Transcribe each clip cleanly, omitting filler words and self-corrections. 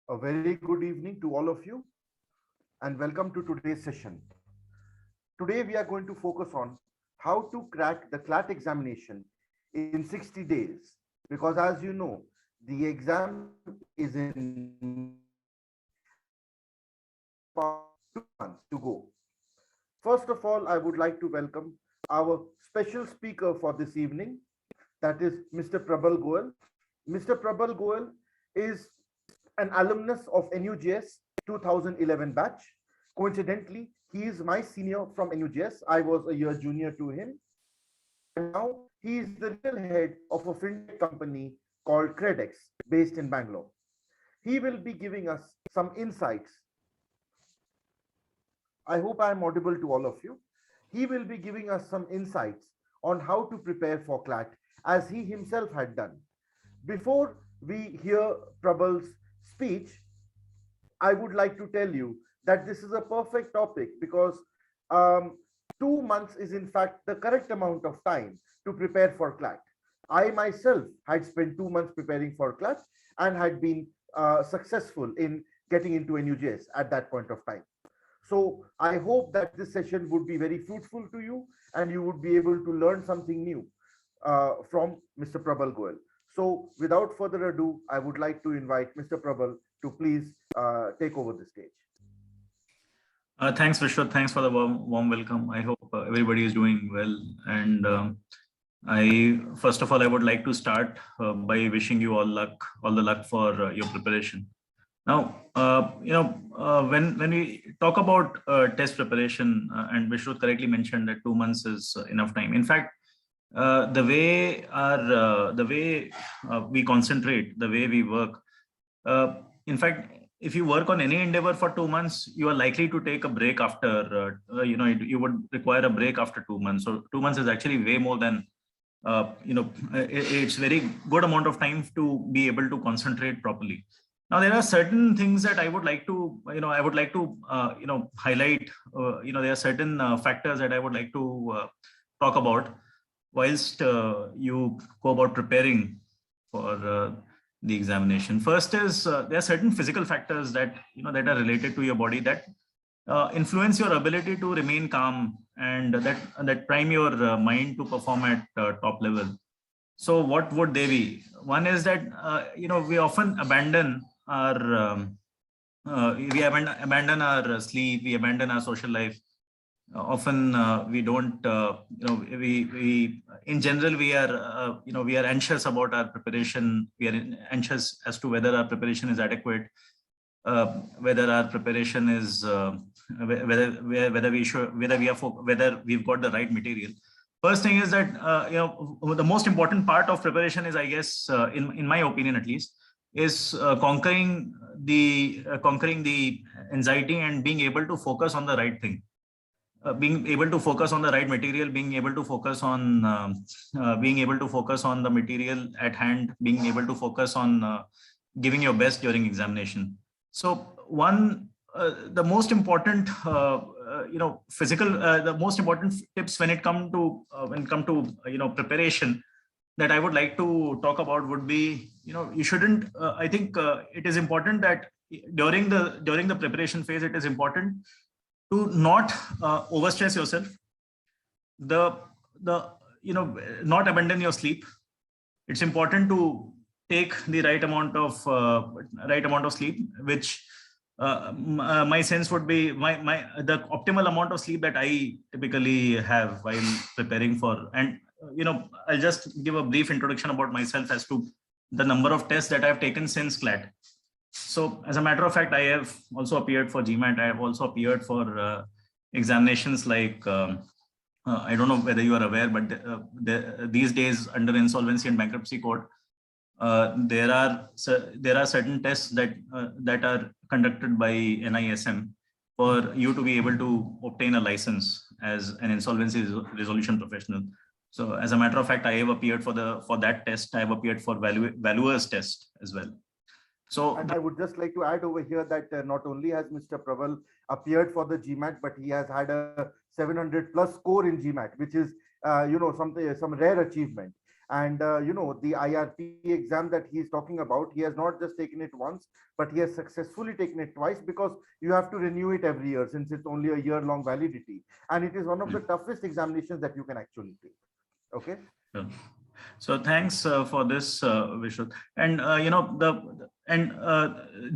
A very good evening to all of you and welcome to today's session. Today we are going to focus on how to crack the CLAT examination in 60 days because as you know, the exam is in about 2 months to go. First of all, I would like to welcome our special speaker for this evening, that is Mr. Prabal Goel. Mr. Prabal Goel is an alumnus of NUJS 2011 batch. Coincidentally, he is my senior from NUJS. I was a year junior to him. And now he is the real head of a fintech company called Credex, based in Bangalore. He will be giving us some insights. I hope I am audible to all of you. He will be giving us some insights on how to prepare for CLAT as he himself had done. Before we hear Prabal's speech, I would like to tell you that this is a perfect topic because 2 months is in fact the correct amount of time to prepare for CLAT. I myself had spent 2 months preparing for CLAT and had been successful in getting into NUJS at that point of time. So I hope that this session would be very fruitful to you and you would be able to learn something new from Mr. Prabal Goel. So without further ado, I would like to invite Mr. Prabal to please take over the stage. Thanks, Vishrut. Thanks for the warm welcome. I hope everybody is doing well. And first of all, I would like to start by wishing you all the luck for your preparation. Now, when we talk about test preparation, and Vishrut correctly mentioned that 2 months is enough time. In fact, the way we concentrate, the way we work. In fact, if you work on any endeavor for 2 months, you are likely to take a break after. You would require a break after 2 months. So 2 months is actually way more than. It's very good amount of time to be able to concentrate properly. Now there are certain things that I would like to, highlight. There are certain factors that I would like to talk about whilst you go about preparing for the examination. First is there are certain physical factors that that are related to your body that influence your ability to remain calm and that prime your mind to perform at top level. So what would they be? One is that we often abandon our abandon our sleep, we abandon our social life. Often we don't, we in general we are we are anxious about our preparation. We are anxious as to whether our preparation is adequate, whether our preparation is whether we've got the right material. First thing is that the most important part of preparation is, I guess, in my opinion at least, is conquering the anxiety and being able to focus on the right thing. Being able to focus on the right material, being able to focus on the material at hand, being able to focus on giving your best during examination. So the most important the most important tips when it come to preparation that I would like to talk about would be, you shouldn't I think it is important that during the preparation phase, it is important to not overstress yourself, not abandon your sleep. It's important to take the right amount of sleep, which my sense would be the optimal amount of sleep that I typically have while preparing for. And I'll just give a brief introduction about myself as to the number of tests that I've taken since CLAT. So as a matter of fact, I have also appeared for GMAT. I have also appeared for examinations like, I don't know whether you are aware, but these days under Insolvency and Bankruptcy Code, there are certain tests that are conducted by NISM for you to be able to obtain a license as an insolvency resolution professional. So as a matter of fact, I have appeared for that test. I have appeared for valuer's test as well. So, and I would just like to add over here that not only has Mr. Prabal appeared for the GMAT, but he has had a 700+ score in GMAT, which is some rare achievement. And the IRP exam that he is talking about, he has not just taken it once, but he has successfully taken it twice, because you have to renew it every year since it's only a year-long validity, and it is one of the toughest examinations that you can actually take. Okay. Yeah. So thanks for this, Vishrut. And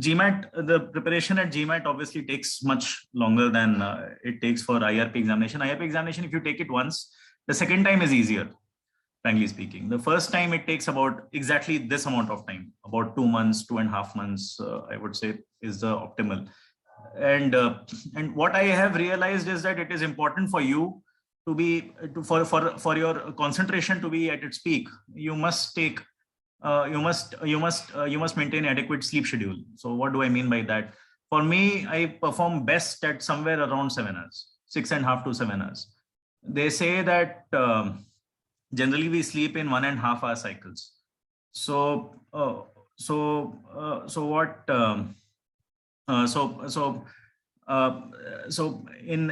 GMAT, the preparation at GMAT obviously takes much longer than it takes for IRP examination. IRP examination, if you take it once, the second time is easier, frankly speaking. The first time it takes about exactly this amount of time, about 2 months, 2.5 months, I would say, is the optimal. And what I have realized is that it is important for you to be for your concentration to be at its peak. You must take you must maintain adequate sleep schedule. So what do I mean by that? For me, I perform best at somewhere around 7 hours, 6.5 to 7 hours. They say that generally we sleep in 1.5 hour cycles. So in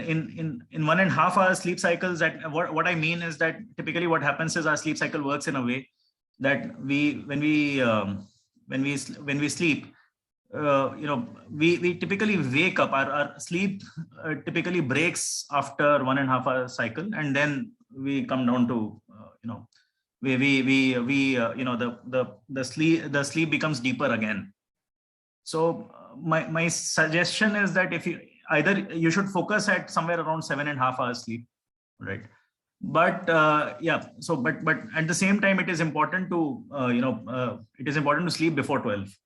1.5 hour sleep cycles, that what I mean is that typically what happens is our sleep cycle works in a way that when we sleep, we typically wake up. Our sleep typically breaks after 1.5 hour cycle, and then we come down to the sleep becomes deeper again. So my suggestion is that if you should focus at somewhere around 7.5 hours sleep, right? But but at the same time, it is important to sleep before 12.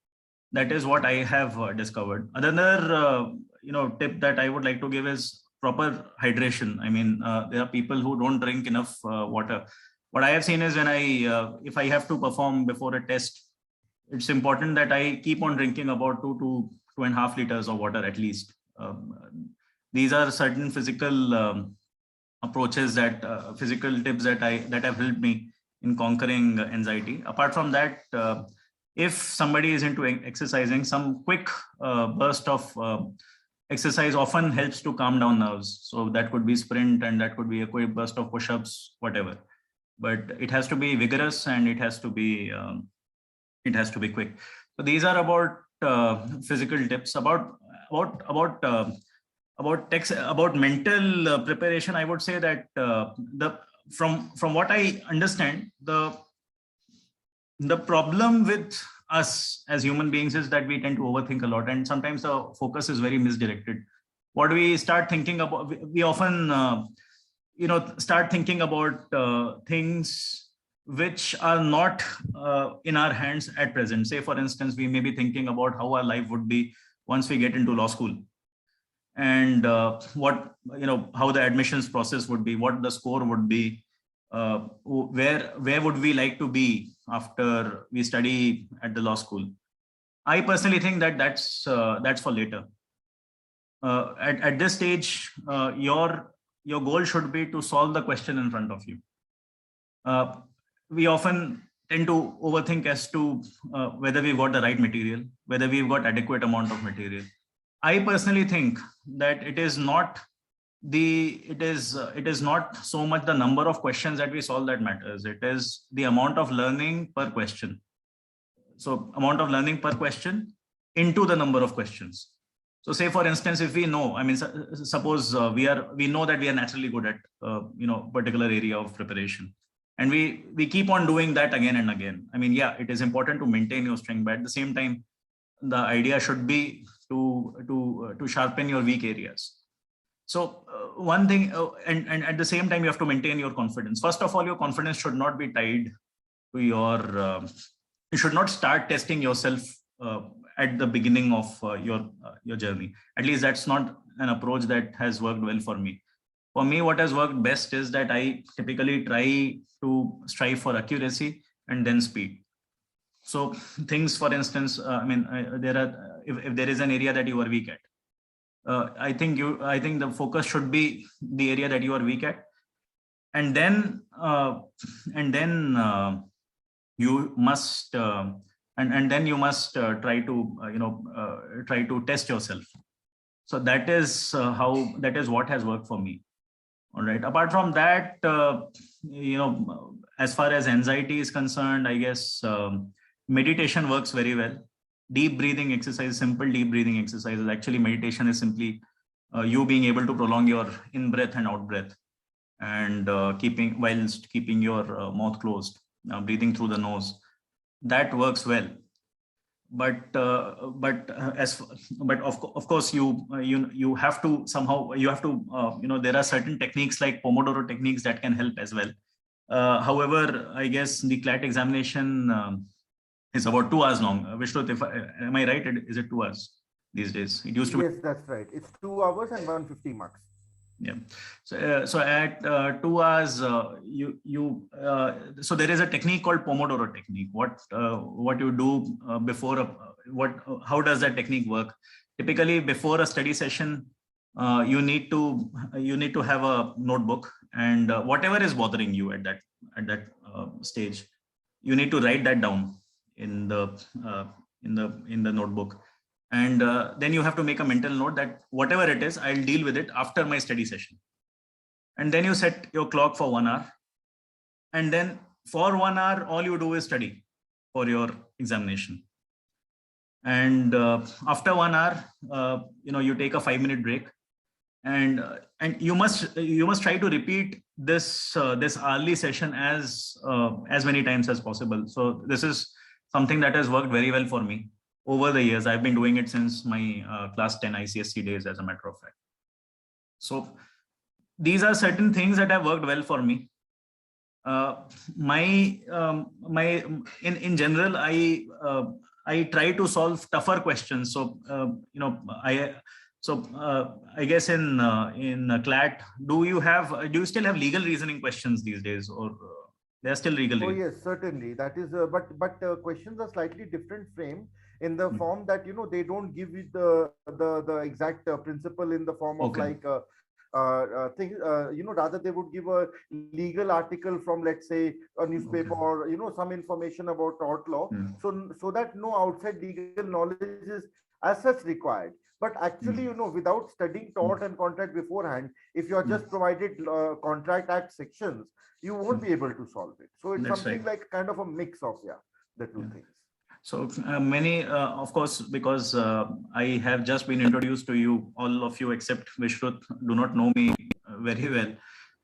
That is what I have discovered. Another tip that I would like to give is proper hydration. I mean, there are people who don't drink enough water. What I have seen is when if I have to perform before a test, it's important that I keep on drinking about 2 to 2.5 liters of water at least. These are certain physical approaches physical tips that have helped me in conquering anxiety. Apart from that, if somebody is into exercising, some quick burst of exercise often helps to calm down nerves. So that could be sprint, and that could be a quick burst of push-ups, whatever. But it has to be vigorous, and it has to be quick. So these are about physical tips. About mental preparation, I would say that from what I understand, the problem with us as human beings is that we tend to overthink a lot, and sometimes the focus is very misdirected. What we start thinking about, we often start thinking about things which are not in our hands at present. Say, for instance, we may be thinking about how our life would be once we get into law school, and how the admissions process would be, what the score would be, where would we like to be after we study at the law school. I personally think that that's for later. At this stage, your goal should be to solve the question in front of you. We often tend to overthink as to whether we've got the right material, whether we've got adequate amount of material. I personally think that it is not so much the number of questions that we solve that matters. It is the amount of learning per question. So amount of learning per question into the number of questions. So say, for instance, if we know, I mean, suppose we know that we are naturally good at particular area of preparation, and we keep on doing that again and again. I mean, yeah, it is important to maintain your strength, but at the same time, the idea should be to sharpen your weak areas. So one thing, and at the same time, you have to maintain your confidence. First of all, your confidence should not be tied to your. You should not start testing yourself at the beginning of your journey. At least that's not an approach that has worked well for me. For me, what has worked best is that I typically try to strive for accuracy and then speed. So things, for instance, if there is an area that you are weak at, I think the focus should be the area that you are weak at, and then you must try to test yourself. So that is what has worked for me. All right. Apart from that, as far as anxiety is concerned, I guess meditation works very well. Deep breathing exercise, simple deep breathing exercises. Actually, meditation is simply you being able to prolong your in breath and out breath, and whilst keeping your mouth closed, breathing through the nose. That works well. But of course you have to somehow there are certain techniques like Pomodoro techniques that can help as well. However, I guess the CLAT examination is about 2 hours long. Vishrut, am I right? Is it 2 hours these days? It used to be. Yes, that's right. It's 2 hours and 150 marks. Yeah. So at 2 hours, so there is a technique called Pomodoro Technique. What you do how does that technique work? Typically, before a study session, you need to have a notebook, and whatever is bothering you at that stage, you need to write that down in the notebook. And then you have to make a mental note that whatever it is, I'll deal with it after my study session. And then you set your clock for 1 hour. And then for 1 hour, all you do is study for your examination. And after 1 hour, you take a 5-minute break. And you must try to repeat this hourly session as many times as possible. So this is something that has worked very well for me. Over the years, I've been doing it since my class 10 ICSC days, as a matter of fact. So these are certain things that have worked well for me. In general, I try to solve tougher questions. So I guess in CLAT, do you still have legal reasoning questions these days, or they're still legal? Oh yes, certainly. That is, but questions are slightly different frame, in the form that they don't give you the exact principle in the form of like thing. Rather they would give a legal article from, let's say, a newspaper, or some information about tort law, so that no outside legal knowledge is as such required. But actually, without studying tort and contract beforehand, if you are just provided contract act sections, you won't be able to solve it. So it's something like kind of a mix of the two things. So many, of course, because I have just been introduced to you, all of you except Vishrut do not know me very well.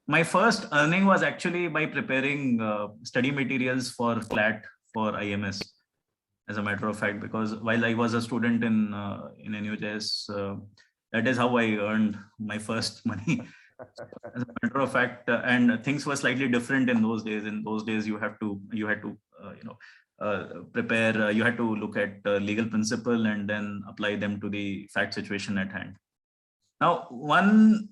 My first earning was actually by preparing study materials for CLAT for IMS, as a matter of fact, because while I was a student in NUJS, that is how I earned my first money. As a matter of fact, and things were slightly different in those days. In those days, you had to prepare. You had to look at legal principle and then apply them to the fact situation at hand. Now, one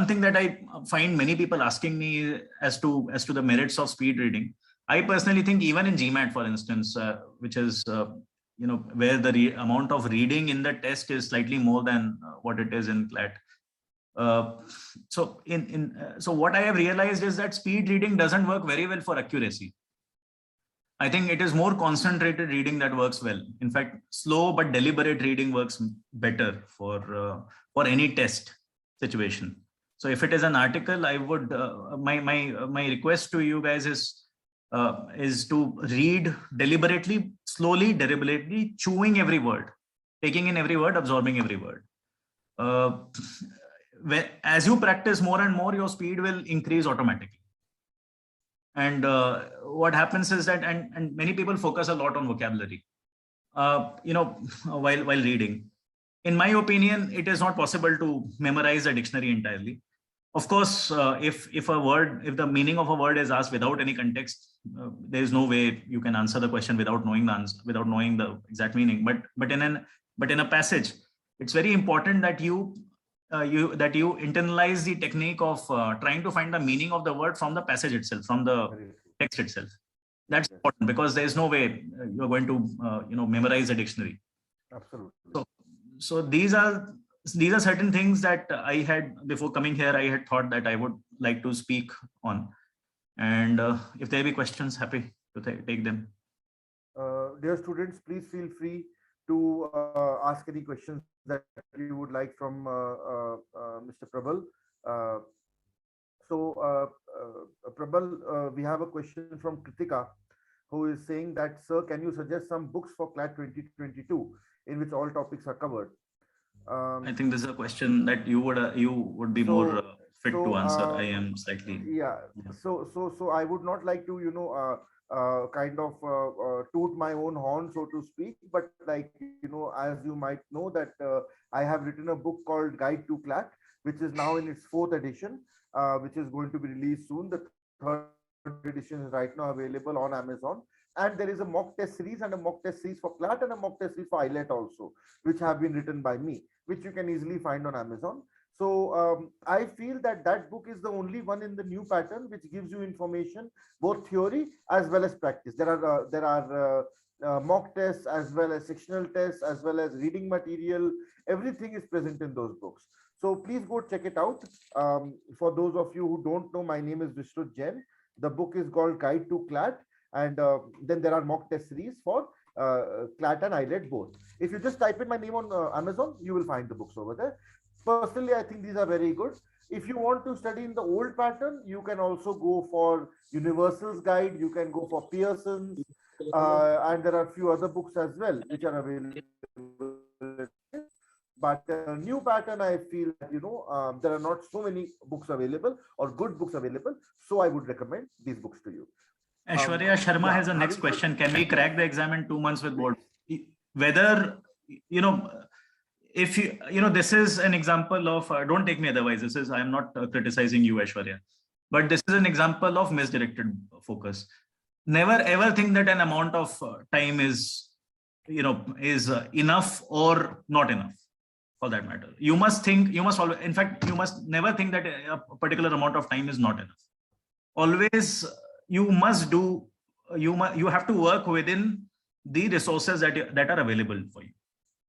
thing that I find many people asking me as to the merits of speed reading. I personally think even in GMAT, for instance, which is where the amount of reading in the test is slightly more than what it is in CLAT. So what I have realized is that speed reading doesn't work very well for accuracy. I think it is more concentrated reading that works well. In fact, slow but deliberate reading works better for any test situation. So if it is an article, I would my request to you guys is to read deliberately, slowly, deliberately, chewing every word, taking in every word, absorbing every word. As you practice more and more, your speed will increase automatically. And what happens is that, and many people focus a lot on vocabulary, while reading. In my opinion, it is not possible to memorize a dictionary entirely. Of course, if the meaning of a word is asked without any context, there is no way you can answer the question without knowing the answer, without knowing the exact meaning. But in a passage, it's very important that you internalize the technique of trying to find the meaning of the word from the passage itself, from the text itself. That's important, because there is no way you're going to memorize a dictionary. Absolutely. So these are certain things that I had, before coming here, I had thought that I would like to speak on. And if there be questions, happy to take them. Dear students, please feel free to ask any questions that you would like from Mr. Prabal. Uh, Prabal, we have a question from Kritika, who is saying that, sir, can you suggest some books for CLAT 2022 in which all topics are covered? I think this is a question that you would be more fit to answer. I am slightly yeah. So I would not like to kind of toot my own horn, so to speak. But like as you might know that I have written a book called Guide to CLAT, which is now in its fourth edition, which is going to be released soon. The third edition is right now available on Amazon. And there is a mock test series and a mock test series for CLAT and a mock test series for IELTS also, which have been written by me, which you can easily find on Amazon. So I feel that that book is the only one in the new pattern which gives you information, both theory as well as practice. There are mock tests as well as sectional tests as well as reading material. Everything is present in those books. So please go check it out. For those of you who don't know, my name is Vishrut Jain. The book is called Guide to CLAT, and then there are mock test series for CLAT and IELTS both. If you just type in my name on Amazon, you will find the books over there. Personally, I think these are very good. If you want to study in the old pattern, you can also go for Universal's Guide. You can go for Pearson's, and there are a few other books as well which are available. But new pattern, I feel that there are not so many books available or good books available. So I would recommend these books to you. Aishwarya Sharma has a next question. Can we crack the exam in 2 months with board? Whether if this is an example of don't take me otherwise. This is, I am not criticizing you, Aishwarya, but this is an example of misdirected focus. Never ever think that an amount of time is enough or not enough. For that matter, you must always, in fact, you must never think that a particular amount of time is not enough. Always, you have to work within the resources that are available for you,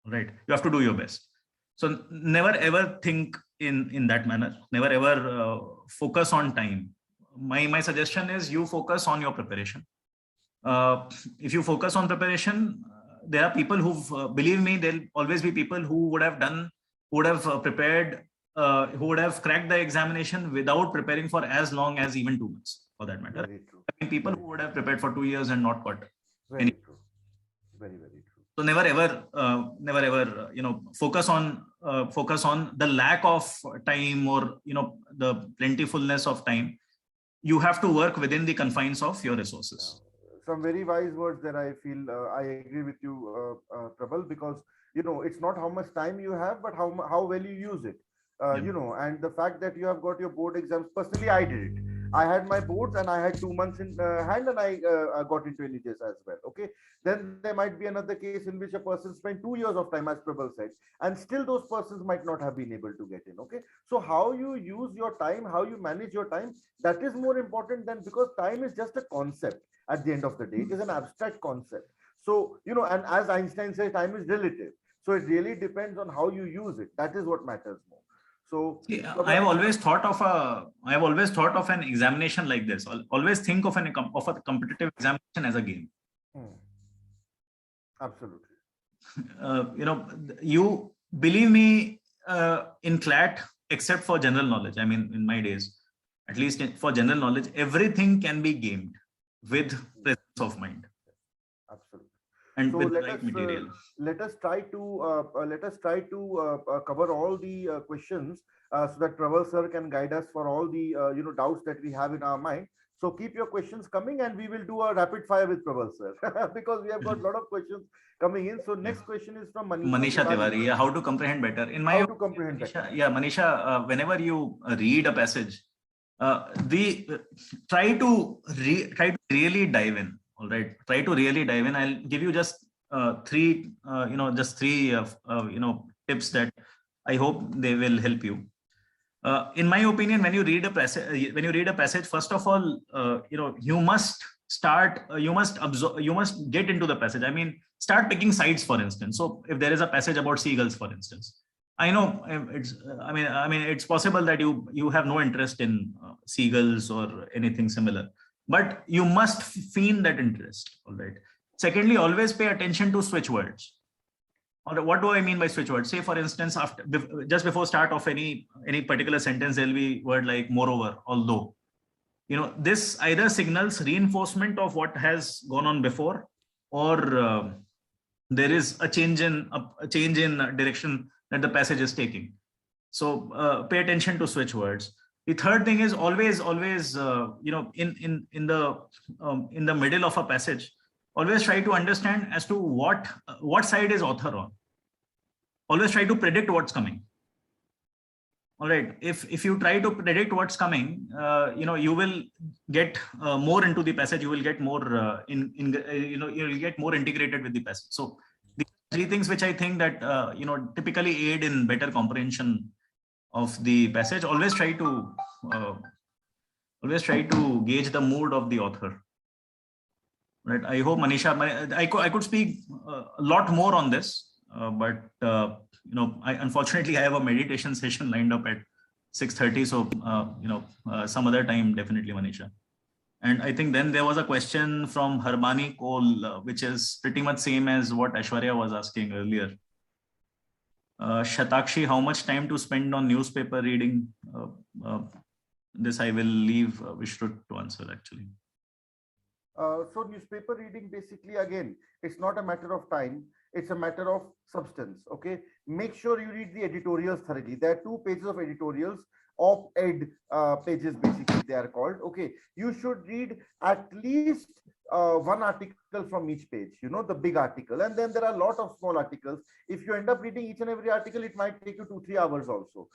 right? You have to do your best. So never ever think in that manner. Never ever focus on time. My suggestion is you focus on your preparation. If you focus on preparation, there are people who believe me, there'll always be people who would have prepared, who would have cracked the examination without preparing for as long as even 2 months, for that matter. Very true. I mean, people who would have prepared for 2 years and not got very true. Very, very true. So never ever focus on the lack of time or the plentifulness of time. You have to work within the confines of your resources. Some very wise words that I feel I agree with you, Prabal, because it's not how much time you have, but how well you use it. And the fact that you have got your board exams. Personally, I did it. I had my boards and I had 2 months in hand, and I got into NHS as well. Okay, then there might be another case in which a person spent 2 years of time, as Prabal said, and still those persons might not have been able to get in. Okay, so how you use your time, how you manage your time, that is more important than, because time is just a concept. At the end of the day, it is an abstract concept. So and as Einstein says, time is relative. So it really depends on how you use it. That is what matters more. So I have always thought of an examination like this. Always think of a competitive examination as a game. Absolutely. You believe me, in CLAT, except for general knowledge. I mean, in my days, at least for general knowledge, everything can be gamed with presence of mind. Absolutely. And so with the right material. Let us try to cover all the questions so that Prabal sir can guide us for all the doubts that we have in our mind. So keep your questions coming, and we will do a rapid fire with Prabal sir because we have got a lot of questions coming in. So next question is from Manisha Tiwari. Yeah, how to comprehend better? How to comprehend better? Yeah, Manisha. Whenever you read a passage, try to really dive in. All right, try to really dive in. I'll give you just three tips that I hope they will help you. In my opinion, when you read a passage, first of all, you must absorb, you must get into the passage. I mean, start picking sides, for instance. So if there is a passage about seagulls, for instance, I know it's possible that you have no interest in seagulls or anything similar, but you must feel that interest. All right. Secondly, always pay attention to switch words. Or what do I mean by switch words? Say, for instance, just before start of any particular sentence, there'll be word like moreover, although. This either signals reinforcement of what has gone on before, or there is a change in direction that the passage is taking. So pay attention to switch words. The third thing is always in the middle of a passage, always try to understand as to what side is author on. Always try to predict what's coming. All right. If you try to predict what's coming, you will get more into the passage. You will get more you will get more integrated with the passage. So these three things which I think that typically aid in better comprehension of the passage. Always try to gauge the mood of the author. Right. I hope, Manisha, I could speak a lot more on this, but unfortunately I have a meditation session lined up at 6:30. So some other time, definitely, Manisha. And I think then there was a question from Harbani Goel, which is pretty much same as what Aishwarya was asking earlier. Shatakshi, how much time to spend on newspaper reading? This I will leave Vishrut to answer, actually. So newspaper reading, basically, again, it's not a matter of time, it's a matter of substance. Okay, make sure you read the editorials thoroughly. There are 2 pages of editorials, op-ed pages, basically they are called. Okay, you should read at least 1 article from each page, the big article, and then there are a lot of small articles. If you end up reading each and every article, it might take you 2-3 hours also.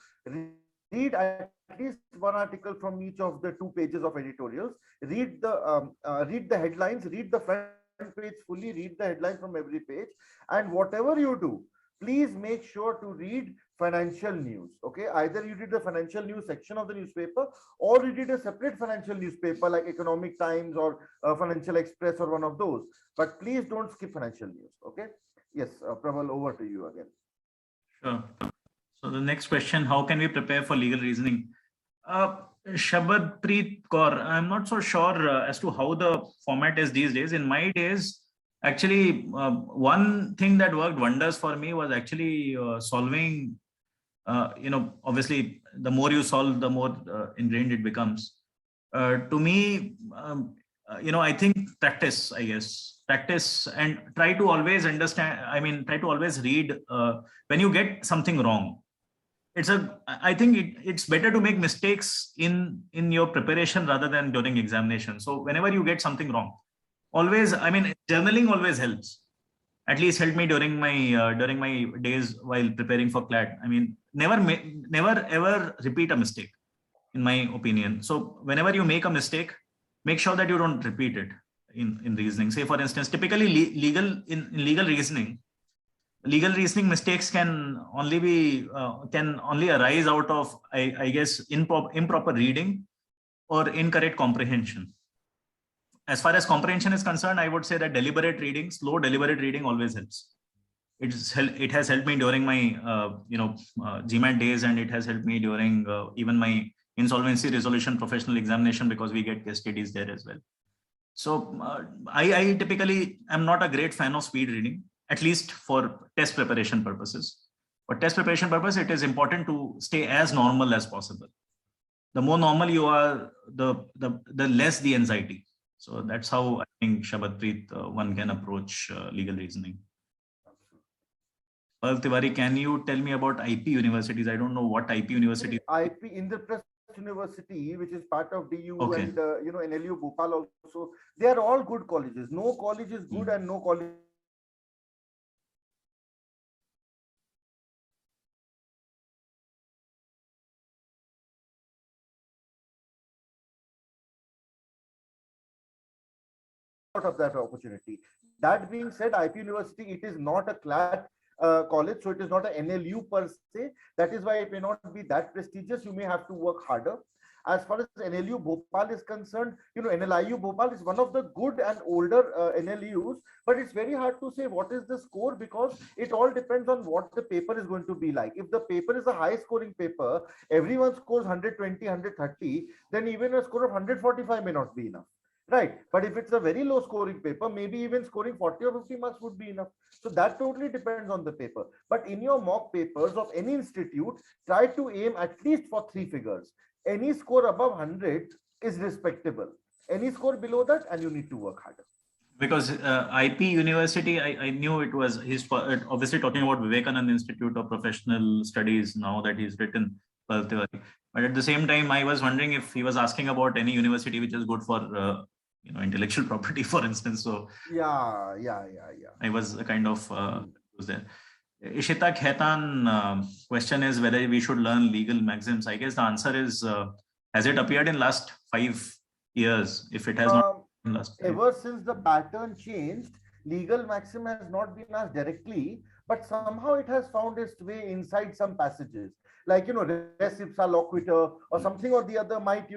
Read at least 1 article from each of the 2 pages of editorials. Read the headlines, read the front page fully, read the headline from every page, and whatever you do, please make sure to read financial news. Okay, either you read the financial news section of the newspaper, or you read a separate financial newspaper like Economic Times or Financial Express or one of those. But please don't skip financial news. Okay. Yes, Prabal, over to you again. Sure. So the next question: how can we prepare for legal reasoning? Shabad Preet Kaur, I'm not so sure as to how the format is these days. In my days, actually, one thing that worked wonders for me was actually solving. Obviously, the more you solve, the more ingrained it becomes. To me, I think practice, practice, and try to always understand. Try to always read when you get something wrong. I think it's better to make mistakes in your preparation rather than during examination. So whenever you get something wrong, always, journaling always helps. At least helped me during my days while preparing for CLAT. Never ever repeat a mistake, in my opinion. So whenever you make a mistake, make sure that you don't repeat it in reasoning. Say, for instance, typically legal reasoning mistakes can only arise out of, I guess, improper reading or incorrect comprehension. As far as comprehension is concerned, I would say that slow deliberate reading always helps. It has helped me during my GMAT days, and it has helped me during even my insolvency resolution professional examination, because we get case studies there as well. So I typically am not a great fan of speed reading, at least for test preparation purposes. For test preparation purpose, it is important to stay as normal as possible. The more normal you are, the less the anxiety. So that's how I think, Shabad Preet, one can approach legal reasoning. Parv Tiwari, can you tell me about IP universities? I don't know what IP university. IP Indraprasth University, which is part of DU, okay, and NLU Bhopal also. They are all good colleges. No college is good and no college. Out of that opportunity. That being said, IP University, it is not a CLAT college, so it is not an NLU per se. That is why it may not be that prestigious. You may have to work harder. As far as NLU Bhopal is concerned, NLIU Bhopal is one of the good and older NLUs, but it's very hard to say what is the score, because it all depends on what the paper is going to be like. If the paper is a high scoring paper, everyone scores 120, 130, then even a score of 145 may not be enough. Right. But if it's a very low scoring paper, maybe even scoring 40 or 50 marks would be enough. So that totally depends on the paper. But in your mock papers of any institute, try to aim at least for 3 figures. Any score above 100 is respectable. Any score below that, and you need to work harder. Because IP University, I knew it was, he's obviously talking about Vivekananda Institute of Professional Studies now that he's written. But at the same time, I was wondering if he was asking about any university which is good for intellectual property, for instance. So yeah. I was kind of was there. Ishita Khaitan question is whether we should learn legal maxims. I guess the answer is, has it appeared in last 5 years? If it has not in last 5. Ever since the pattern changed, legal maxim has not been asked directly, but somehow it has found its way inside some passages. Like, res ipsa loquitur or something or the other might,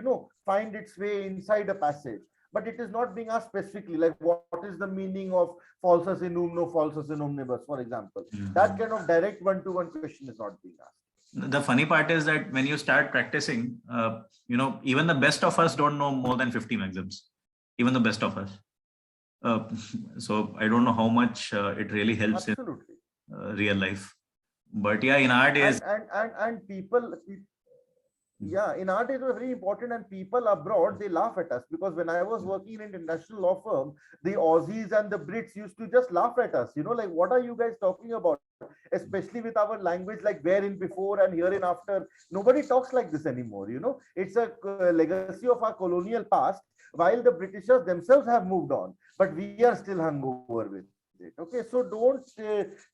find its way inside a passage. But it is not being asked specifically, like what is the meaning of falsus in umno, falsus in omnibus, for example. That kind of direct one-to-one question is not being asked. The funny part is that when you start practicing, even the best of us don't know more than 50 maxims, even the best of us. So I don't know how much it really helps in real life. But yeah, in our days, and people, yeah, in our days it was very important, and people abroad, they laugh at us, because when I was working in an international law firm, the Aussies and the Brits used to just laugh at us, like, what are you guys talking about? Especially with our language, like wherein before and herein after. Nobody talks like this anymore. It's a legacy of our colonial past, while the Britishers themselves have moved on, but we are still hung over with it. Okay, so don't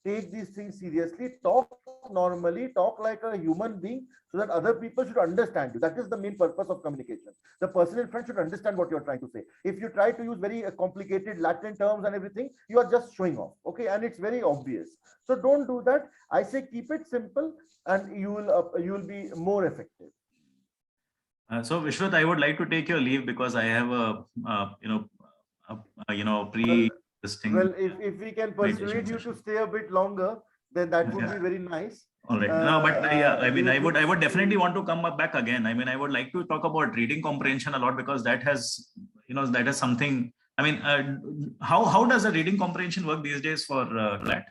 take these things seriously. Talk normally, talk like a human being, so that other people should understand you. That is the main purpose of communication. The person in front should understand what you're trying to say. If you try to use very complicated Latin terms and everything, you are just showing off. Okay, and it's very obvious. So don't do that. I say keep it simple, and you will be more effective. So Vishrut, I would like to take your leave because I have pre. Well, if we can persuade you to stay a bit longer, then that would be very nice. All right. No, but yeah, I mean, I would definitely want to come back again. I mean, I would like to talk about reading comprehension a lot, because that has, that is something. I mean, how does the reading comprehension work these days for CLAT?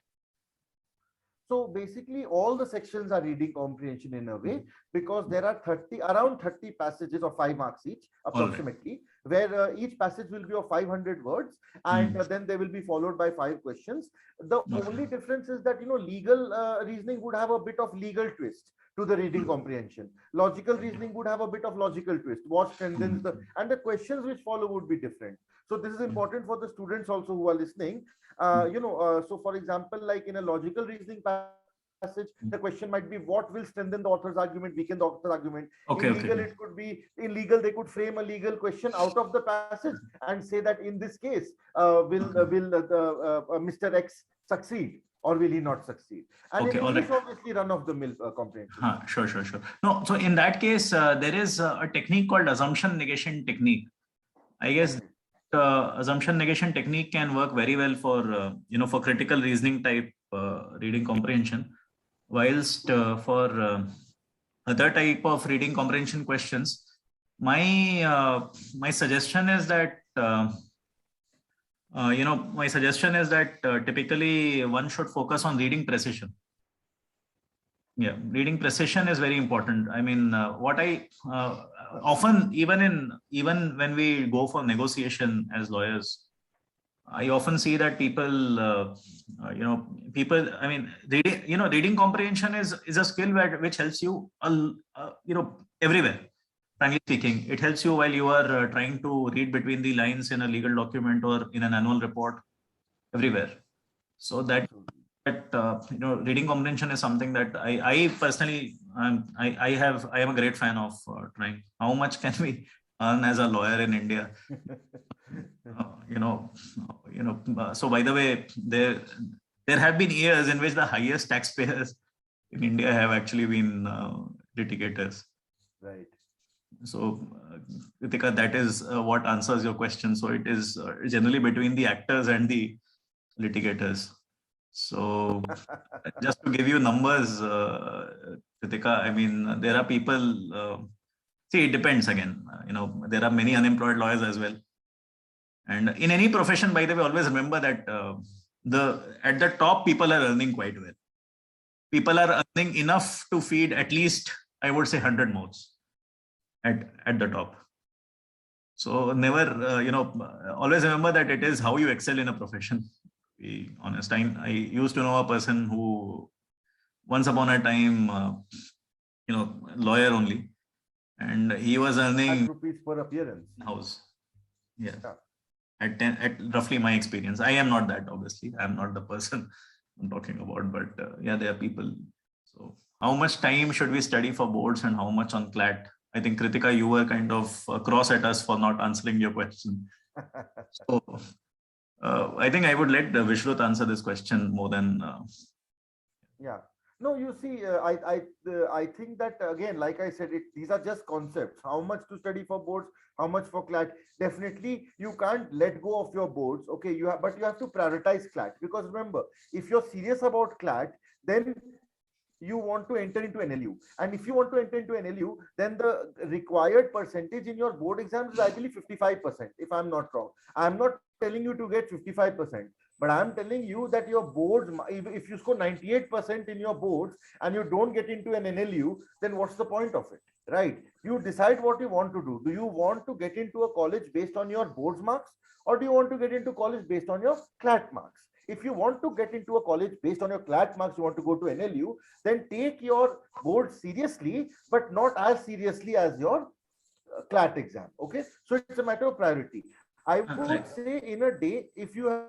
So basically, all the sections are reading comprehension in a way, because there are around 30 passages of 5 marks each, approximately, where each passage will be of 500 words, and then they will be followed by 5 questions. The only difference is that, legal reasoning would have a bit of legal twist to the reading comprehension. Logical reasoning would have a bit of logical twist. What strengthens and the questions which follow would be different. So this is important for the students also who are listening. So for example, like in a logical reasoning passage, the question might be, what will strengthen the author's argument, weaken the author's argument. It could be, in legal, they could frame a legal question out of the passage and say that in this case, will Mr. X succeed, or will he not succeed? And in English, obviously, run-of-the-mill comprehension. Sure. No, so in that case, there is a technique called assumption negation technique. I guess assumption negation technique can work very well for for critical reasoning type reading comprehension, whilst for other type of reading comprehension questions, my suggestion is that typically one should focus on reading precision. Yeah, reading precision is very important. I mean, what I often, even when we go for negotiation as lawyers, I often see that people, I mean, reading comprehension is a skill which helps you, everywhere. Frankly speaking, it helps you while you are trying to read between the lines in a legal document or in an annual report, everywhere. So that reading comprehension is something that I personally, I am a great fan of trying. How much can we earn as a lawyer in India? So by the way, there have been years in which the highest taxpayers in India have actually been litigators. Right. So, Kritika, that is what answers your question. So it is generally between the actors and the litigators. So just to give you numbers, Kritika, I mean, there are people, see, it depends again, there are many unemployed lawyers as well. And in any profession, by the way, always remember that at the top, people are earning quite well. People are earning enough to feed at least, I would say, 100 mouths at the top. So never, always remember that it is how you excel in a profession. To be honest, I used to know a person who once upon a time, lawyer only, and he was earning rupees per appearance. House. Yeah. At roughly my experience. I am not that, obviously. I'm not the person I'm talking about, but there are people. So how much time should we study for boards and how much on CLAT? I think, Kritika, you were kind of cross at us for not answering your question. So I think I would let Vishrut answer this question more than. Yeah. No, you see, I think that again, like I said, these are just concepts. How much to study for boards, how much for CLAT. Definitely, you can't let go of your boards. Okay, but you have to prioritize CLAT, because remember, if you're serious about CLAT, then you want to enter into NLU, and if you want to enter into NLU, then the required percentage in your board exams is, I believe, 55%. If I'm not wrong, I'm not telling you to get 55%. But I'm telling you that your boards, if you score 98% in your boards and you don't get into an NLU, then what's the point of it, right? You decide what you want to do. Do you want to get into a college based on your boards marks, or do you want to get into college based on your CLAT marks? If you want to get into a college based on your CLAT marks, you want to go to NLU, then take your board seriously, but not as seriously as your CLAT exam. Okay, so it's a matter of priority. I would say in a day, if you have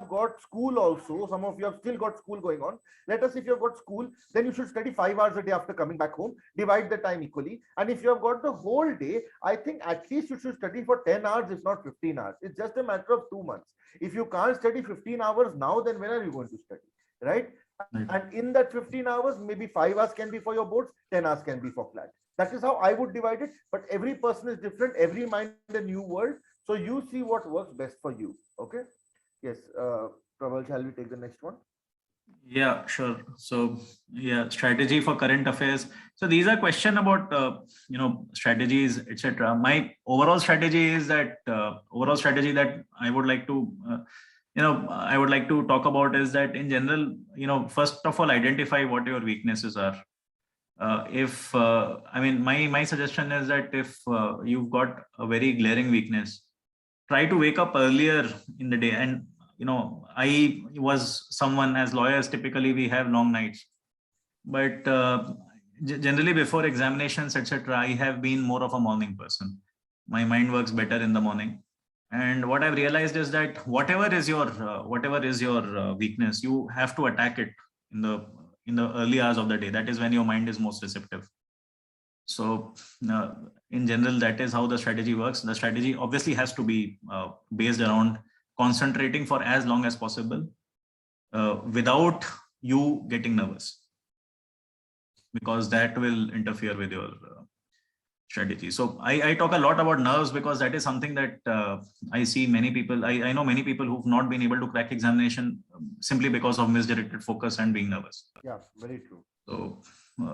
got school also, some of you have still got school going on. Let us, if you have got school, then you should study 5 hours a day after coming back home, divide the time equally. And if you have got the whole day, I think at least you should study for 10 hours, if not 15 hours. It's just a matter of 2 months. If you can't study 15 hours now, then when are you going to study, right? And in that 15 hours, maybe 5 hours can be for your boards, 10 hours can be for CLAT. That is how I would divide it. But every person is different, every mind a new world. So you see what works best for you. Okay. Yes. Prabal, shall we take the next one? Yeah, sure. So strategy for current affairs. So these are question about strategies, etc. My overall strategy is that I would like to talk about is that in general, first of all, identify what your weaknesses are. My suggestion is that if you've got a very glaring weakness, try to wake up earlier in the day. And I was someone, as lawyers, typically we have long nights, but generally before examinations, etc., I have been more of a morning person. My mind works better in the morning. And what I've realized is that whatever is your weakness, you have to attack it in the early hours of the day. That is when your mind is most receptive. So in general, that is how the strategy works. The strategy obviously has to be based around concentrating for as long as possible without you getting nervous, because that will interfere with your strategy. So I talk a lot about nerves because that is something that I see many people, I know many people who've not been able to crack examination simply because of misdirected focus and being nervous. Yeah, very true. So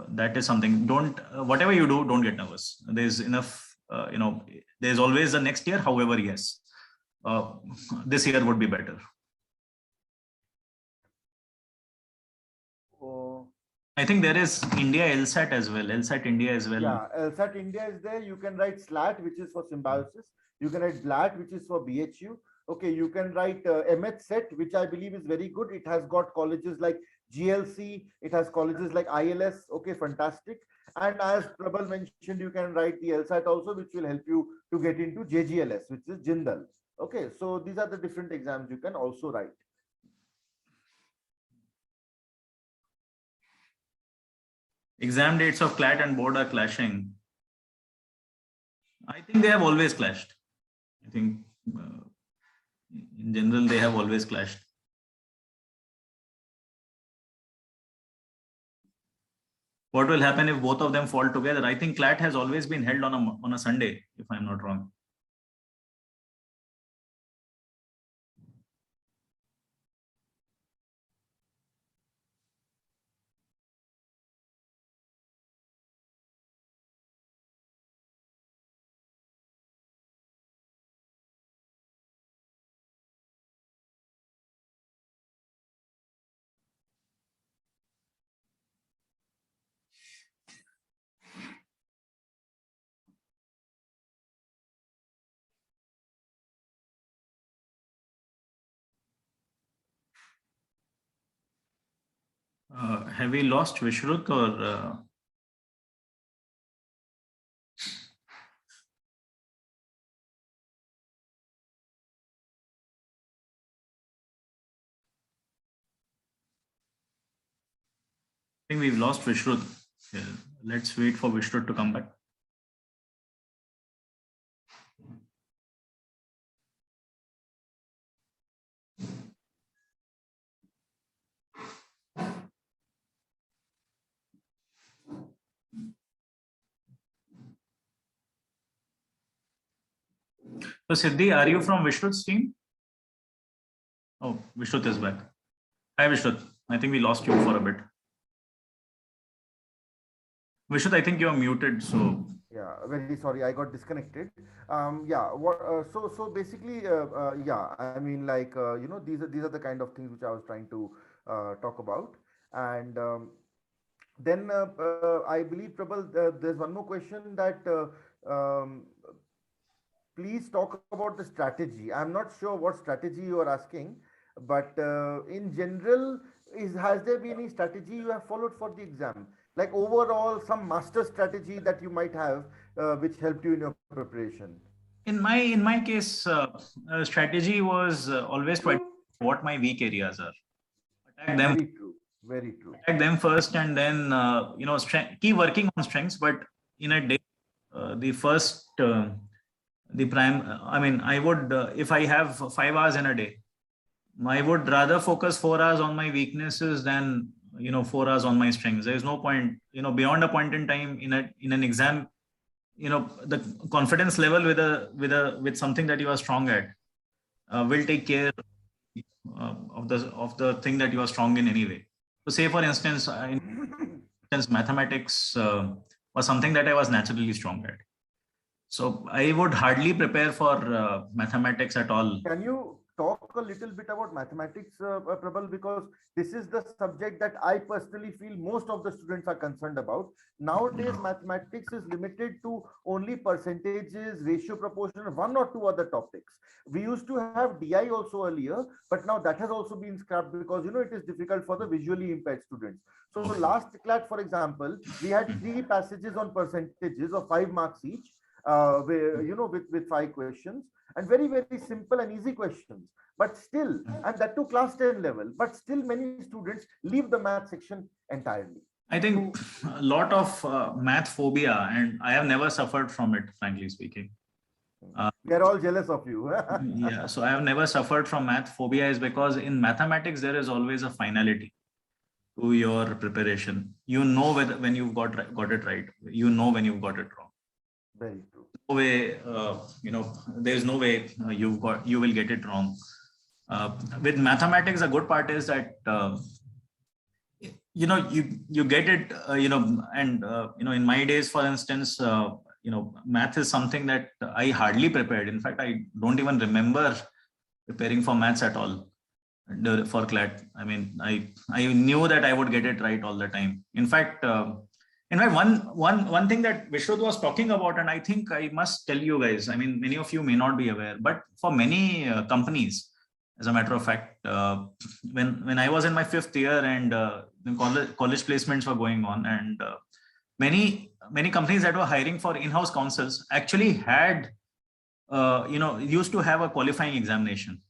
that is something. Whatever you do, don't get nervous. There's enough, there's always the next year. However, yes, this year would be better. I think there is India LSAT as well. LSAT India as well. Yeah, LSAT India is there. You can write SLAT, which is for symbiosis. You can write BLAT, which is for BHU. Okay, you can write MHSET, which I believe is very good. It has got colleges like GLC. It has colleges like ILS. Okay, fantastic. And as Prabal mentioned, you can write the LSAT also, which will help you to get into JGLS, which is Jindal. Okay, so these are the different exams you can also write. Exam dates of CLAT and board are clashing. I think they have always clashed. I think in general, they have always clashed. What will happen if both of them fall together? I think CLAT has always been held on a Sunday, if I'm not wrong. Have we lost Vishrut or? I think we've lost Vishrut. Let's wait for Vishrut to come back. So Siddhi, are you from Vishrut's team? Oh, Vishrut is back. Hi Vishrut. I think we lost you for a bit. Vishrut, I think you're muted. So yeah, very sorry, I got disconnected. Yeah, so basically, yeah, I mean, like, these are the kind of things which I was trying to talk about. And then I believe, Prabal, there's one more question that please talk about the strategy. I'm not sure what strategy you are asking, but in general, has there been any strategy you have followed for the exam? Like overall, some master strategy that you might have, which helped you in your preparation. in my case, strategy was always to identify what my weak areas are. Attack them. Very true. Very true. Attack them first, and then keep working on strengths. But in a day, the first, the prime. I mean, I would if I have 5 hours in a day, I would rather focus 4 hours on my weaknesses than 4 hours on my strengths. There is no point, beyond a point in time in an exam, the confidence level with something that you are strong at will take care of the thing that you are strong in anyway. So say for instance, mathematics was something that I was naturally strong at. So I would hardly prepare for mathematics at all. Can you talk a little bit about mathematics, Prabal, because this is the subject that I personally feel most of the students are concerned about. Nowadays, mathematics is limited to only percentages, ratio, proportion, one or two other topics. We used to have DI also earlier, but now that has also been scrapped because it is difficult for the visually impaired students. So last CLAT, for example, we had 3 passages on percentages of 5 marks each, with 5 questions, and very, very simple and easy questions. But still, and that to class 10 level, but still many students leave the math section entirely. I think a lot of math phobia, and I have never suffered from it, frankly speaking. We are all jealous of you. Yeah, so I have never suffered from math phobia is because in mathematics, there is always a finality to your preparation. You know when you've got it right. You know when you've got it wrong. Very true. No way, there's no way you will get it wrong. With mathematics, the good part is that you get it. In my days, for instance, math is something that I hardly prepared. In fact, I don't even remember preparing for maths at all for CLAT. I mean, I knew that I would get it right all the time. In fact, one thing that Vishrut was talking about, and I think I must tell you guys, I mean, many of you may not be aware, but for many companies, as a matter of fact, when I was in my 5th year and college placements were going on, and many companies that were hiring for in-house counsels actually had, used to have a qualifying examination.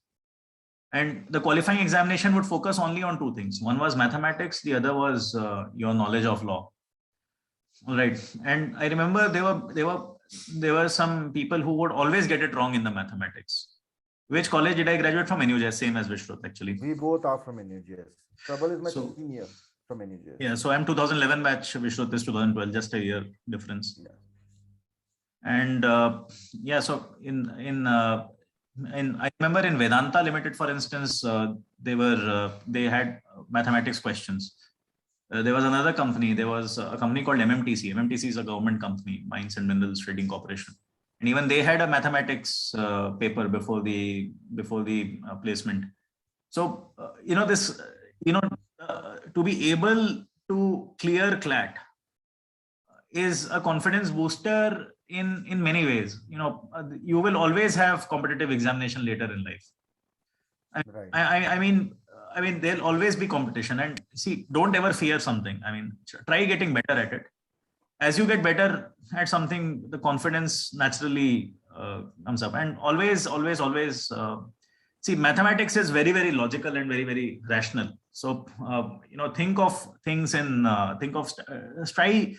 And the qualifying examination would focus only on 2 things. One was mathematics, the other was your knowledge of law. All right. And I remember there were some people who would always get it wrong in the mathematics. Which college did I graduate from? NUJS, same as Vishrut, actually. We both are from NUJS. Prabal is my 16 year from NUJS. Yeah, so I'm 2011 batch, Vishrut is 2012, just a year difference. Yeah. And so I remember in Vedanta Limited, for instance, they had mathematics questions. There was another company. There was a company called MMTC. MMTC is a government company, Mines and Minerals Trading Corporation, and even they had a mathematics paper before the placement. So to be able to clear CLAT is a confidence booster in many ways. You will always have competitive examination later in life. Right. I mean, I mean, there'll always be competition, and see, don't ever fear something. I mean, try getting better at it. As you get better at something, the confidence naturally comes up. And always, see, mathematics is very, very logical and very, very rational. So, think of things in, try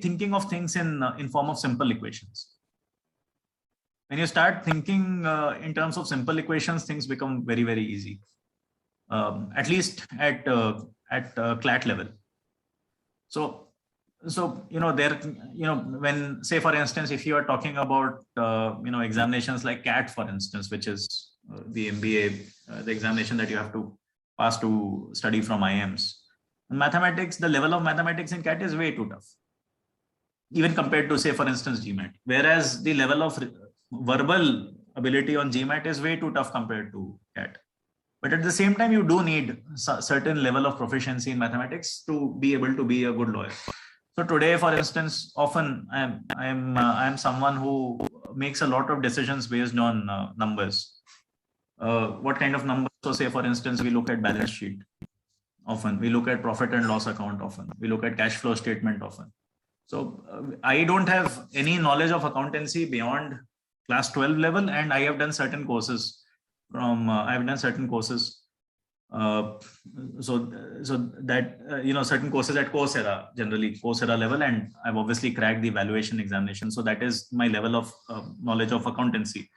thinking of things in form of simple equations. When you start thinking in terms of simple equations, things become very, very easy. At least at CLAT level. So when, say, for instance, if you are talking about examinations like CAT, for instance, which is the MBA, the examination that you have to pass to study from IIMs. Mathematics, the level of mathematics in CAT is way too tough, even compared to, say, for instance, GMAT. Whereas the level of verbal ability on GMAT is way too tough compared to CAT. But at the same time, you do need a certain level of proficiency in mathematics to be able to be a good lawyer. So today, for instance, often I am someone who makes a lot of decisions based on numbers. What kind of numbers? So say, for instance, we look at balance sheet often. We look at profit and loss account often. We look at cash flow statement often. So I don't have any knowledge of accountancy beyond class 12 level, and I have done certain courses from certain courses certain courses at Coursera level, and I've obviously cracked the evaluation examination. So that is my level of knowledge of accountancy.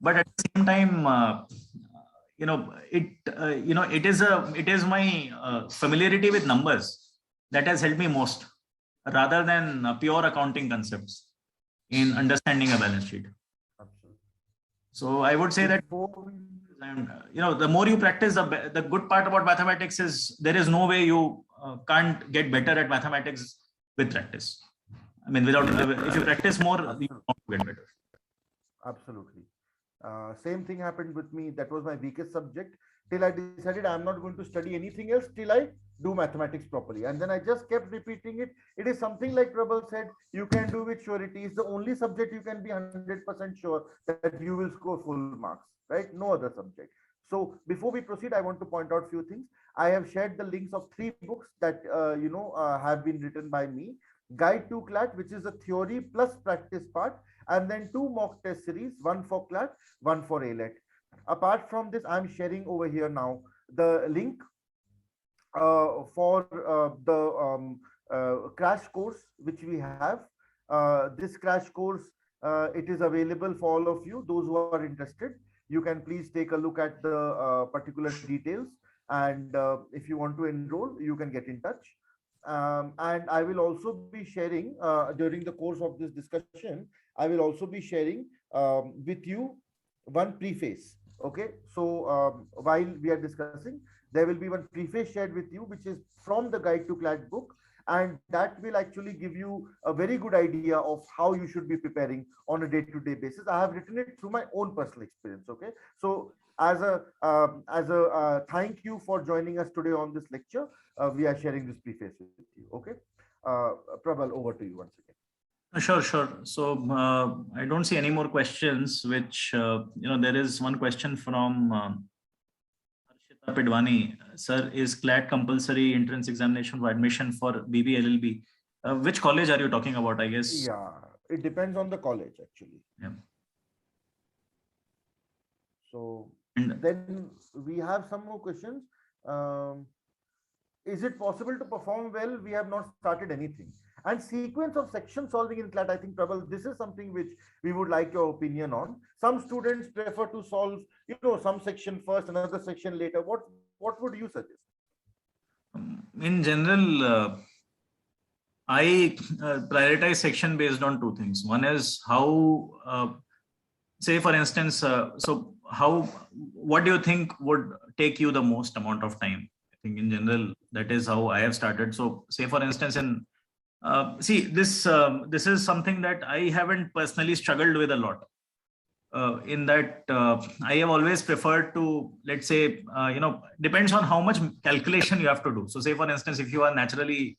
But at the same time, it is my familiarity with numbers that has helped me most, rather than pure accounting concepts in understanding a balance sheet. Absolutely. So I would say that, the more you practice, the good part about mathematics is there is no way you can't get better at mathematics with practice. I mean, if you practice more, you get better. Absolutely. Same thing happened with me. That was my weakest subject till I decided I'm not going to study anything else till I do mathematics properly. And then I just kept repeating it. It is something like Prabal said, you can do with surety. It's the only subject you can be 100% sure that you will score full marks, right? No other subject. So before we proceed, I want to point out a few things. I have shared the links of 3 books that, have been written by me. Guide to CLAT, which is a theory plus practice part, and then 2 mock test series, one for CLAT, one for ALET. Apart from this, I'm sharing over here now the link for the crash course which we have. This crash course, it is available for all of you, those who are interested. You can please take a look at the particular details, and if you want to enroll, you can get in touch. And I will also be sharing during the course of this discussion, I will also be sharing with you one preface. Okay, so while we are discussing, there will be one preface shared with you, which is from the Guide to CLAT book, and that will actually give you a very good idea of how you should be preparing on a day-to-day basis. I have written it through my own personal experience. Okay, so as a thank you for joining us today on this lecture, we are sharing this preface with you. Okay, Prabal, over to you once again. Sure. So I don't see any more questions, which, there is one question from Harshita Pidwani. Sir, is CLAT compulsory entrance examination for admission for BB LLB? Which college are you talking about, I guess? Yeah, it depends on the college, actually. Yeah. So then we have some more questions. Is it possible to perform well? We have not started anything. And sequence of section solving in CLAT, I think, Prabal, this is something which we would like your opinion on. Some students prefer to solve, some section first, another section later. What would you suggest? In general, I prioritize section based on 2 things. One is how, say, for instance, what do you think would take you the most amount of time? I think in general, that is how I have started. So say, for instance, this is something that I haven't personally struggled with a lot. In that I have always preferred to, let's say, depends on how much calculation you have to do. So say, for instance, if you are naturally,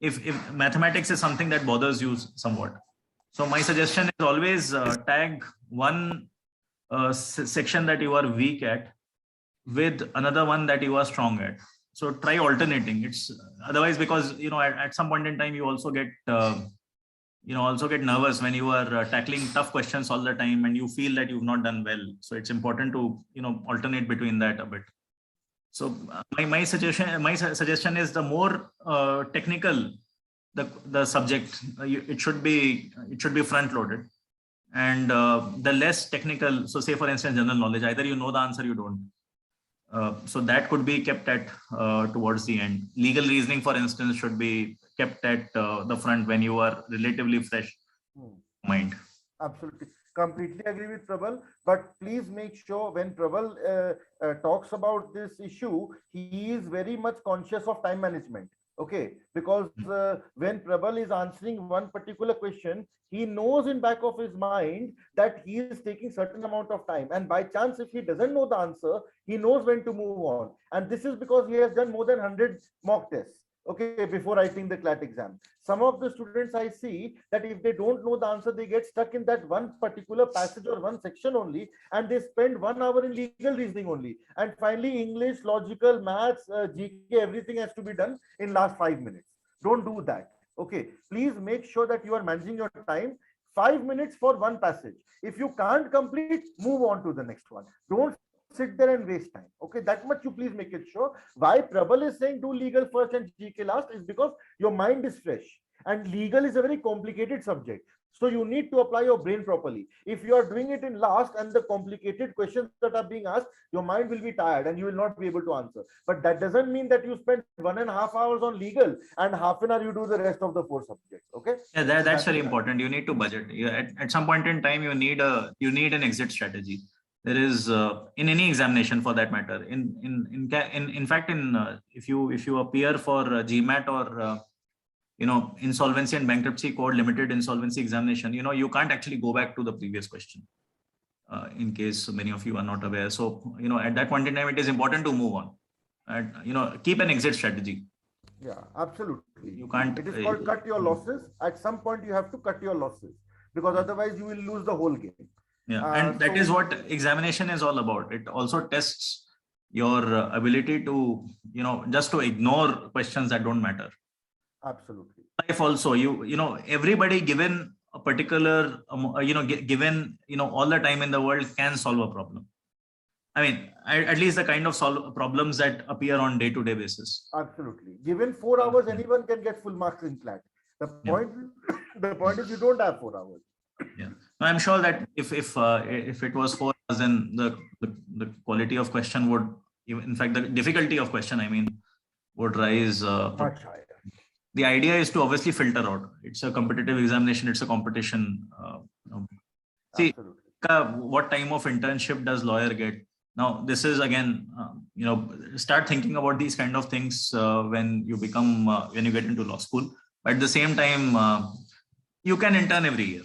if mathematics is something that bothers you somewhat. So my suggestion is always tag one section that you are weak at with another one that you are strong at. So try alternating. It's otherwise, because at some point in time you also get nervous when you are tackling tough questions all the time and you feel that you've not done well. So it's important to alternate between that a bit. So my suggestion is, the more technical the subject, it should be front loaded, and the less technical, so say for instance general knowledge, either you know the answer, you don't. So that could be kept at towards the end. Legal reasoning, for instance, should be kept at the front when you are relatively fresh mind. Absolutely. Completely agree with Prabal, but please make sure when Prabal talks about this issue, he is very much conscious of time management. Okay, because when Prabal is answering one particular question, he knows in back of his mind that he is taking certain amount of time, and by chance if he doesn't know the answer, he knows when to move on. And this is because he has done more than 100 mock tests, okay, before writing the CLAT exam. Some of the students I see that if they don't know the answer, they get stuck in that one particular passage or one section only, and they spend 1 hour in legal reasoning only. And finally, English, logical, maths, GK, everything has to be done in last 5 minutes. Don't do that. Okay, please make sure that you are managing your time. 5 minutes for one passage. If you can't complete, move on to the next one. Don't sit there and waste time. Okay, that much you please make it sure. Why Prabal is saying do legal first and GK last is because your mind is fresh, and legal is a very complicated subject. So you need to apply your brain properly. If you are doing it in last and the complicated questions that are being asked, your mind will be tired and you will not be able to answer. But that doesn't mean that you spend 1.5 hours on legal and half an hour you do the rest of the 4 subjects. Okay. Yeah, that's very important. You need to budget. At some point in time, you need an exit strategy. There is in any examination for that matter. In fact, if you appear for GMAT or insolvency and bankruptcy code limited insolvency examination, you can't actually go back to the previous question. In case many of you are not aware, so at that point in time, it is important to move on, and keep an exit strategy. Yeah, absolutely. You can't. It is called cut your losses. At some point, you have to cut your losses, because otherwise you will lose the whole game. Yeah, and that is what examination is all about. It also tests your ability to, just to ignore questions that don't matter. Absolutely. Life also, everybody given a particular, given, all the time in the world can solve a problem. I mean, at least the kind of problems that appear on day-to-day basis. Absolutely. Given 4 hours, anyone can get full marks in CLAT. The point is you don't have 4 hours. Yeah, I'm sure that if it was 4 hours, then the quality of question would, in fact, the difficulty of question, would rise much higher. The idea is to obviously filter out. It's a competitive examination. It's a competition. See, what time of internship does lawyer get? Now, this is again, start thinking about these kind of things when you get into law school. But at the same time, you can intern every year.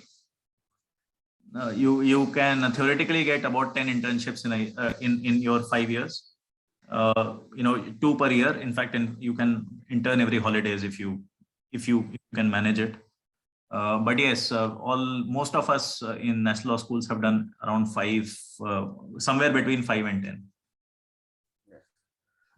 You can theoretically get about 10 internships in your 5 years. 2 per year. In fact, you can intern every holidays if you can manage it. But yes, most of us in national law schools have done around 5, somewhere between 5 and 10.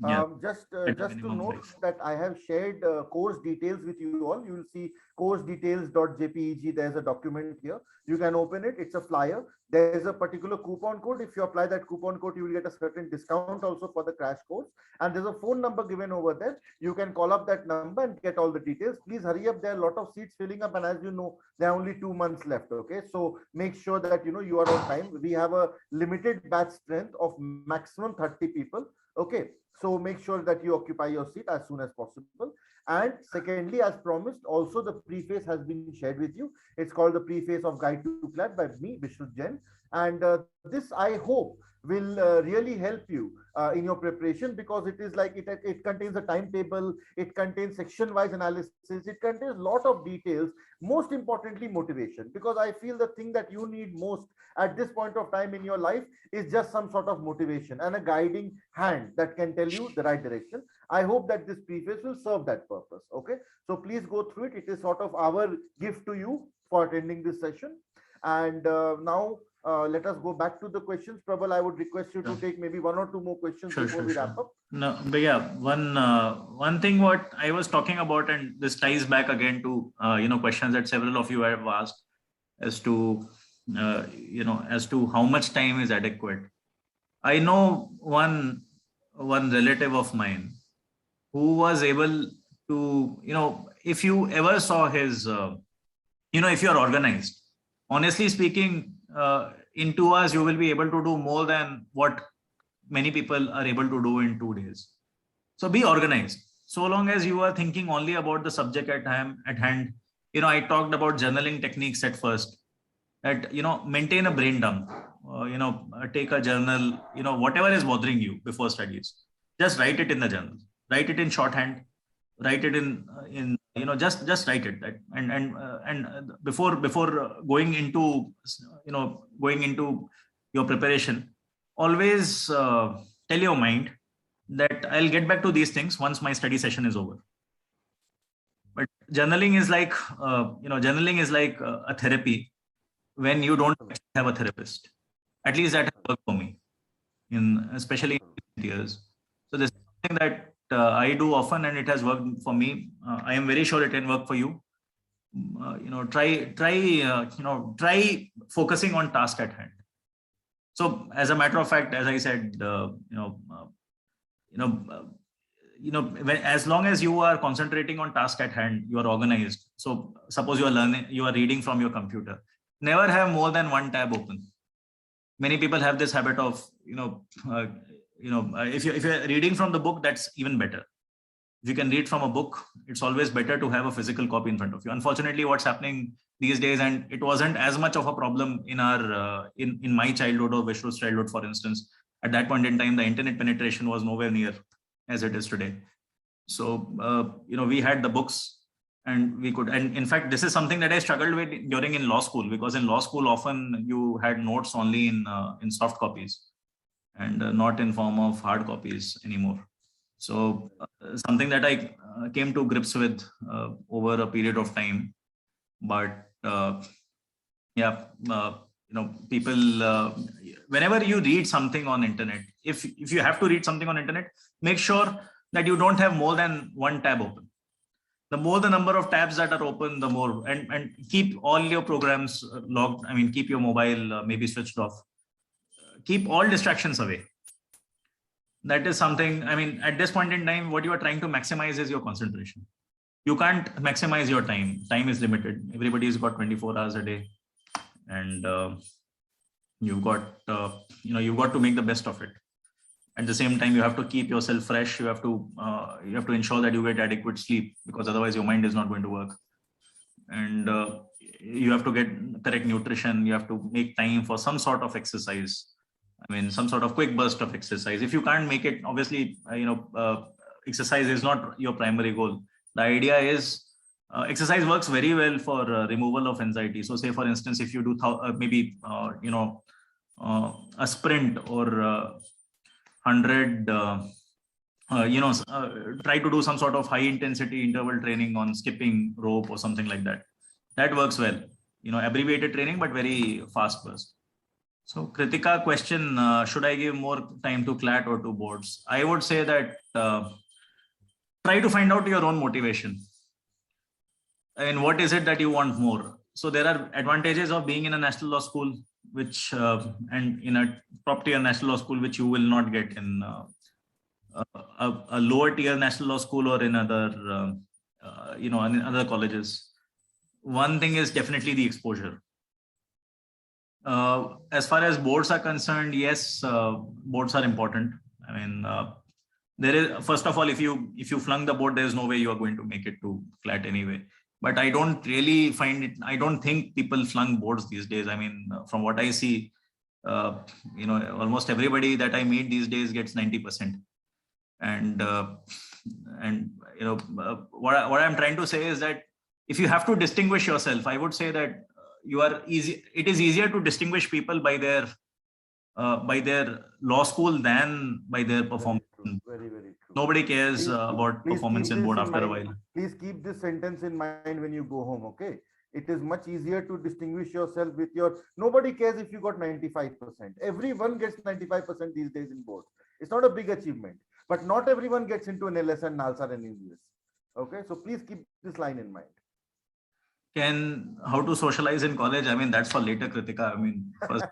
Yeah. Just to note that I have shared course details with you all. You will see course details.jpeg. There's a document here. You can open it. It's a flyer. There's a particular coupon code. If you apply that coupon code, you will get a certain discount also for the crash course. And there's a phone number given over there. You can call up that number and get all the details. Please hurry up. There are a lot of seats filling up. And as you know, there are only 2 months left. Okay. So make sure that, you are on time. We have a limited batch strength of maximum 30 people. Okay. So make sure that you occupy your seat as soon as possible. And secondly, as promised, also the preface has been shared with you. It's called the Preface of Guide to CLAT by me, Vishrut Jain. And this, I hope, will really help you in your preparation, because it is like it contains a timetable, it contains section-wise analysis, it contains a lot of details, most importantly, motivation, because I feel the thing that you need most at this point of time in your life is just some sort of motivation and a guiding hand that can tell you the right direction. I hope that this preface will serve that purpose. Okay, so please go through it. It is sort of our gift to you for attending this session. And now let us go back to the questions. Prabal, I would request you to take maybe one or two more questions before we wrap up. No, but yeah, one thing what I was talking about, and this ties back again to questions that several of you have asked as to as to how much time is adequate. I know one relative of mine who was able to, if you ever saw his, if you're organized, honestly speaking, in 2 hours, you will be able to do more than what many people are able to do in 2 days. So be organized. So long as you are thinking only about the subject at hand, I talked about journaling techniques at first. That, maintain a brain dump, take a journal, whatever is bothering you before studies, just write it in the journal, write it in shorthand, write it in just write it. And before going into your preparation, always tell your mind that I'll get back to these things once my study session is over. But journaling is like a therapy when you don't have a therapist. At least that has worked for me, especially in years. So this is something that I do often, and it has worked for me. I am very sure it can work for you. Try focusing on task at hand. So, as a matter of fact, as I said, as long as you are concentrating on task at hand, you are organized. So, suppose you are reading from your computer. Never have more than one tab open. Many people have this habit of, if you're reading from the book, that's even better. If you can read from a book, it's always better to have a physical copy in front of you. Unfortunately, what's happening these days, and it wasn't as much of a problem in our in my childhood or Vishrut's childhood, for instance. At that point in time, the internet penetration was nowhere near as it is today. So we had the books, and we could. And in fact, this is something that I struggled with during in law school, because in law school often you had notes only in soft copies, and not in form of hard copies anymore. So something that I came to grips with over a period of time. But people, whenever you read something on internet, if you have to read something on internet, make sure that you don't have more than one tab open. The more the number of tabs that are open, the more, and keep all your programs logged. I mean, keep your mobile maybe switched off. Keep all distractions away. That is something, I mean, at this point in time, what you are trying to maximize is your concentration. You can't maximize your time. Time is limited. Everybody's got 24 hours a day, and you've got to make the best of it. At the same time, you have to keep yourself fresh. You have to ensure that you get adequate sleep, because otherwise your mind is not going to work. And you have to get correct nutrition. You have to make time for some sort of exercise. I mean, some sort of quick burst of exercise. If you can't make it, obviously, exercise is not your primary goal. The idea is exercise works very well for removal of anxiety. So, say for instance, if you do a sprint or 100, try to do some sort of high intensity interval training on skipping rope or something like that. That works well. Abbreviated training, but very fast burst. So, Kritika question, should I give more time to CLAT or to boards? I would say that try to find out your own motivation. And what is it that you want more? So, there are advantages of being in a national law school, which and in a top tier national law school, which you will not get in a lower tier national law school or in other, in other colleges. One thing is definitely the exposure. As far as boards are concerned, yes, boards are important. I mean, there is, first of all, if you flunk the board, there's no way you are going to make it to CLAT anyway. But I don't really find it. I don't think people flunk boards these days. I mean, from what I see, almost everybody that I meet these days gets 90%. And what I'm trying to say is that if you have to distinguish yourself, I would say that it is easier to distinguish people by their law school than by their performance. Very, very true. Nobody cares about performance in board after a while. Please keep this sentence in mind when you go home, okay? It is much easier to distinguish yourself with your. Nobody cares if you got 95%. Everyone gets 95% these days in boards. It's not a big achievement, but not everyone gets into an LS and NALSA and English. Okay, so please keep this line in mind. How to socialize in college? I mean, that's for later, Kritika. I mean, first,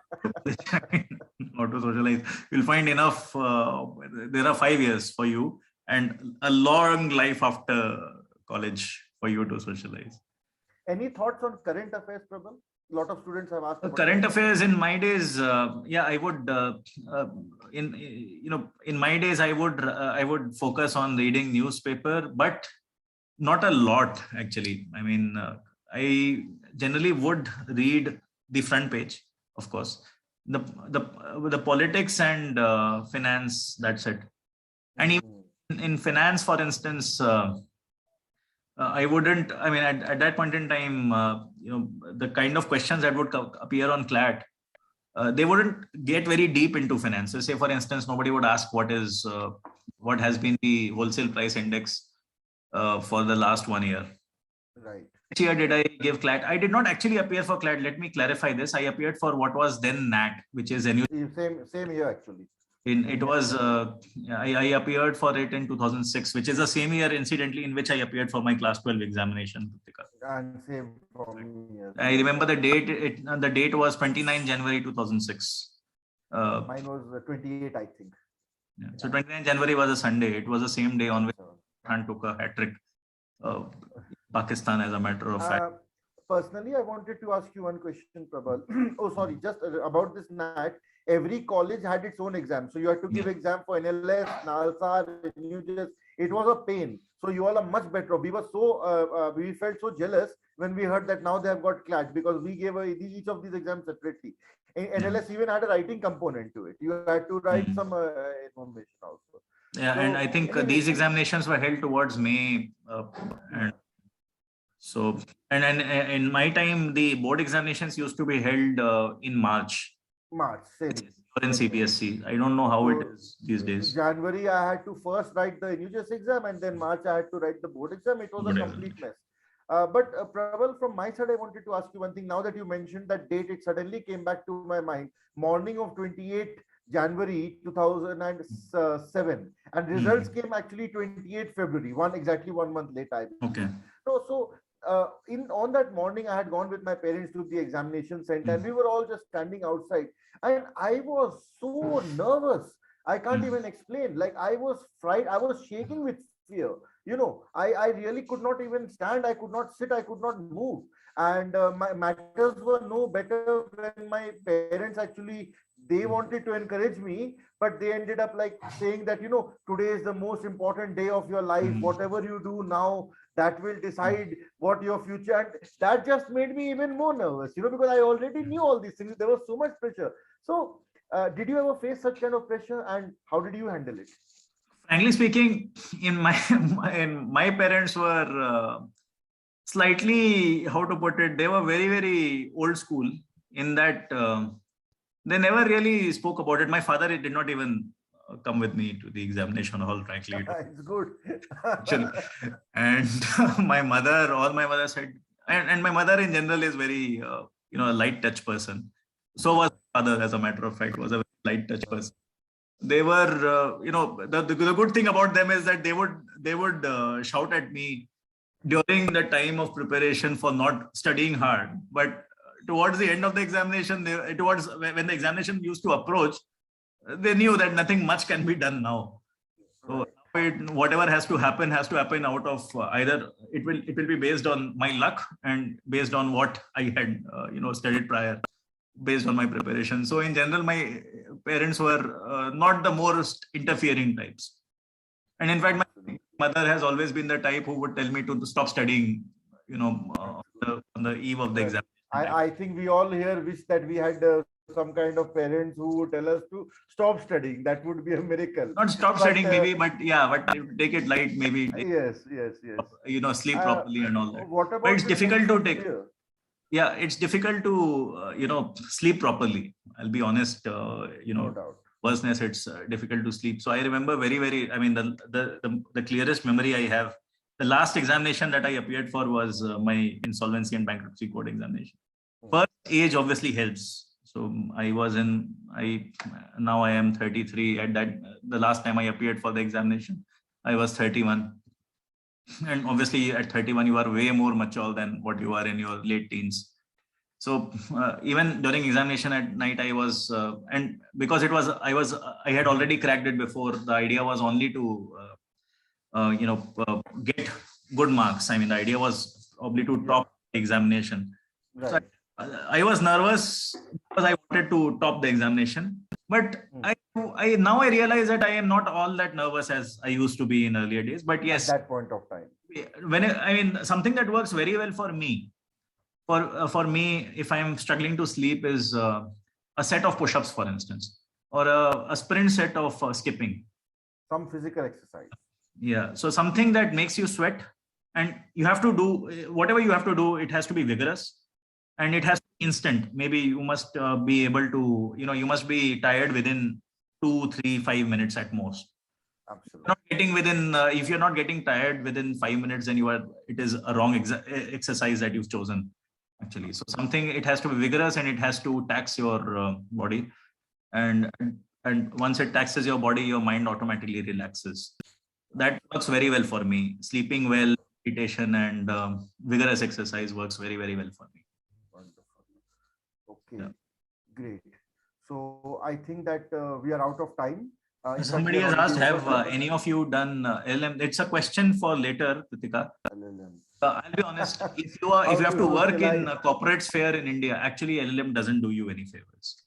how to socialize. You'll find enough. There are 5 years for you and a long life after college for you to socialize. Any thoughts on current affairs, Prabal? A lot of students have asked. Current affairs in my days, I would. In my days, I would focus on reading newspaper, but not a lot actually. I mean, I generally would read the front page, of course, the politics and finance. That's it. And even in finance, for instance. I wouldn't. I mean, at that point in time, the kind of questions that would appear on CLAT, they wouldn't get very deep into finance. So say, for instance, nobody would ask what has been the wholesale price index for the last 1 year. Right. Which year did I give CLAT? I did not actually appear for CLAT. Let me clarify this. I appeared for what was then NAT, which is same year actually. I appeared for it in 2006, which is the same year, incidentally, in which I appeared for my class 12 examination. And same for me. Yes. I remember the date. The date was 29 January 2006. Mine was 28, I think. Yeah. So 29 January was a Sunday. It was the same day on which Khan took a hat trick. Pakistan, as a matter of fact. Personally, I wanted to ask you one question, Prabal. Oh, sorry, just about this NAT. Every college had its own exam. So you had to give exam for NLS, NALSA, NUJS. It was a pain. So you all are much better. We were we felt so jealous when we heard that now they have got CLAT, because we gave each of these exams separately. NLS even had a writing component to it. You had to write some information also. Yeah, so, and I think these examinations were held towards May. And in my time, the board examinations used to be held in March. Same. Or in CBSE. I don't know how it is these days. January, I had to first write the NUJS exam, and then March, I had to write the board exam. It was a complete mess. But Prabal, from my side, I wanted to ask you one thing. Now that you mentioned that date, it suddenly came back to my mind. Morning of 28 January 2007, and results came actually 28 February, exactly 1 month later. Okay. So on that morning, I had gone with my parents to the examination center, and we were all just standing outside, and I was so nervous. I can't even explain. Like, I was frightened. I was shaking with fear. I really could not even stand. I could not sit. I could not move. And my matters were no better when my parents actually, they wanted to encourage me, but they ended up like saying that, today is the most important day of your life. Whatever you do now, that will decide what your future. And that just made me even more nervous, because I already knew all these things. There was so much pressure. So did you ever face such kind of pressure, and how did you handle it? Frankly speaking, my parents were slightly, how to put it, they were very, very old school in that they never really spoke about it. My father did not even come with me to the examination hall, frankly. It's good. And all my mother said, and my mother in general is very, a light touch person. So was my father, as a matter of fact, was a very light touch person. They were, the good thing about them is that they would shout at me during the time of preparation for not studying hard. But towards the end of the examination, when the examination used to approach, they knew that nothing much can be done now. So whatever has to happen out of either it will be based on my luck and based on what I had studied prior, based on my preparation. So in general, my parents were not the most interfering types. And in fact, my mother has always been the type who would tell me to stop studying, on the eve of the exam. I think we all here wish that we had some kind of parents who would tell us to stop studying. That would be a miracle. Not stop studying, maybe, but take it light, maybe. Yes. Sleep properly and all that. What about? But it's difficult to take. Yeah, it's difficult to sleep properly. I'll be honest. No doubt. Firstness, it's difficult to sleep. So I remember very, very. I mean, the clearest memory I have the last examination that I appeared for was my insolvency and bankruptcy code examination. First age obviously helps. So now I am 33. At that, the last time I appeared for the examination, I was 31. And obviously at 31, you are way more mature than what you are in your late teens. So even during examination at night, I was, and because I had already cracked it before, the idea was only to, get good marks. I mean, the idea was probably to top the examination. Right. So I was nervous because I wanted to top the examination, but now I realize that I am not all that nervous as I used to be in earlier days. But yes, at that point of time, something that works very well for me, for me, if I'm struggling to sleep, is a set of push-ups, for instance, or a sprint set of skipping. Some physical exercise. Yeah. So something that makes you sweat, and you have to do whatever you have to do. It has to be vigorous. And it has to be instant. Maybe you must be able to, you must be tired within 2, 3, 5 minutes at most. Absolutely. Not getting within, if you're not getting tired within 5 minutes, then it is a wrong exercise that you've chosen, actually. So it has to be vigorous, and it has to tax your body. And once it taxes your body, your mind automatically relaxes. That works very well for me. Sleeping well, meditation, and vigorous exercise works very, very well for me. Okay, great. So I think that we are out of time. Somebody has asked, have any of you done LLM? It's a question for later, Kritika. I'll be honest. If you have to work in a corporate sphere in India, actually LLM doesn't do you any favors.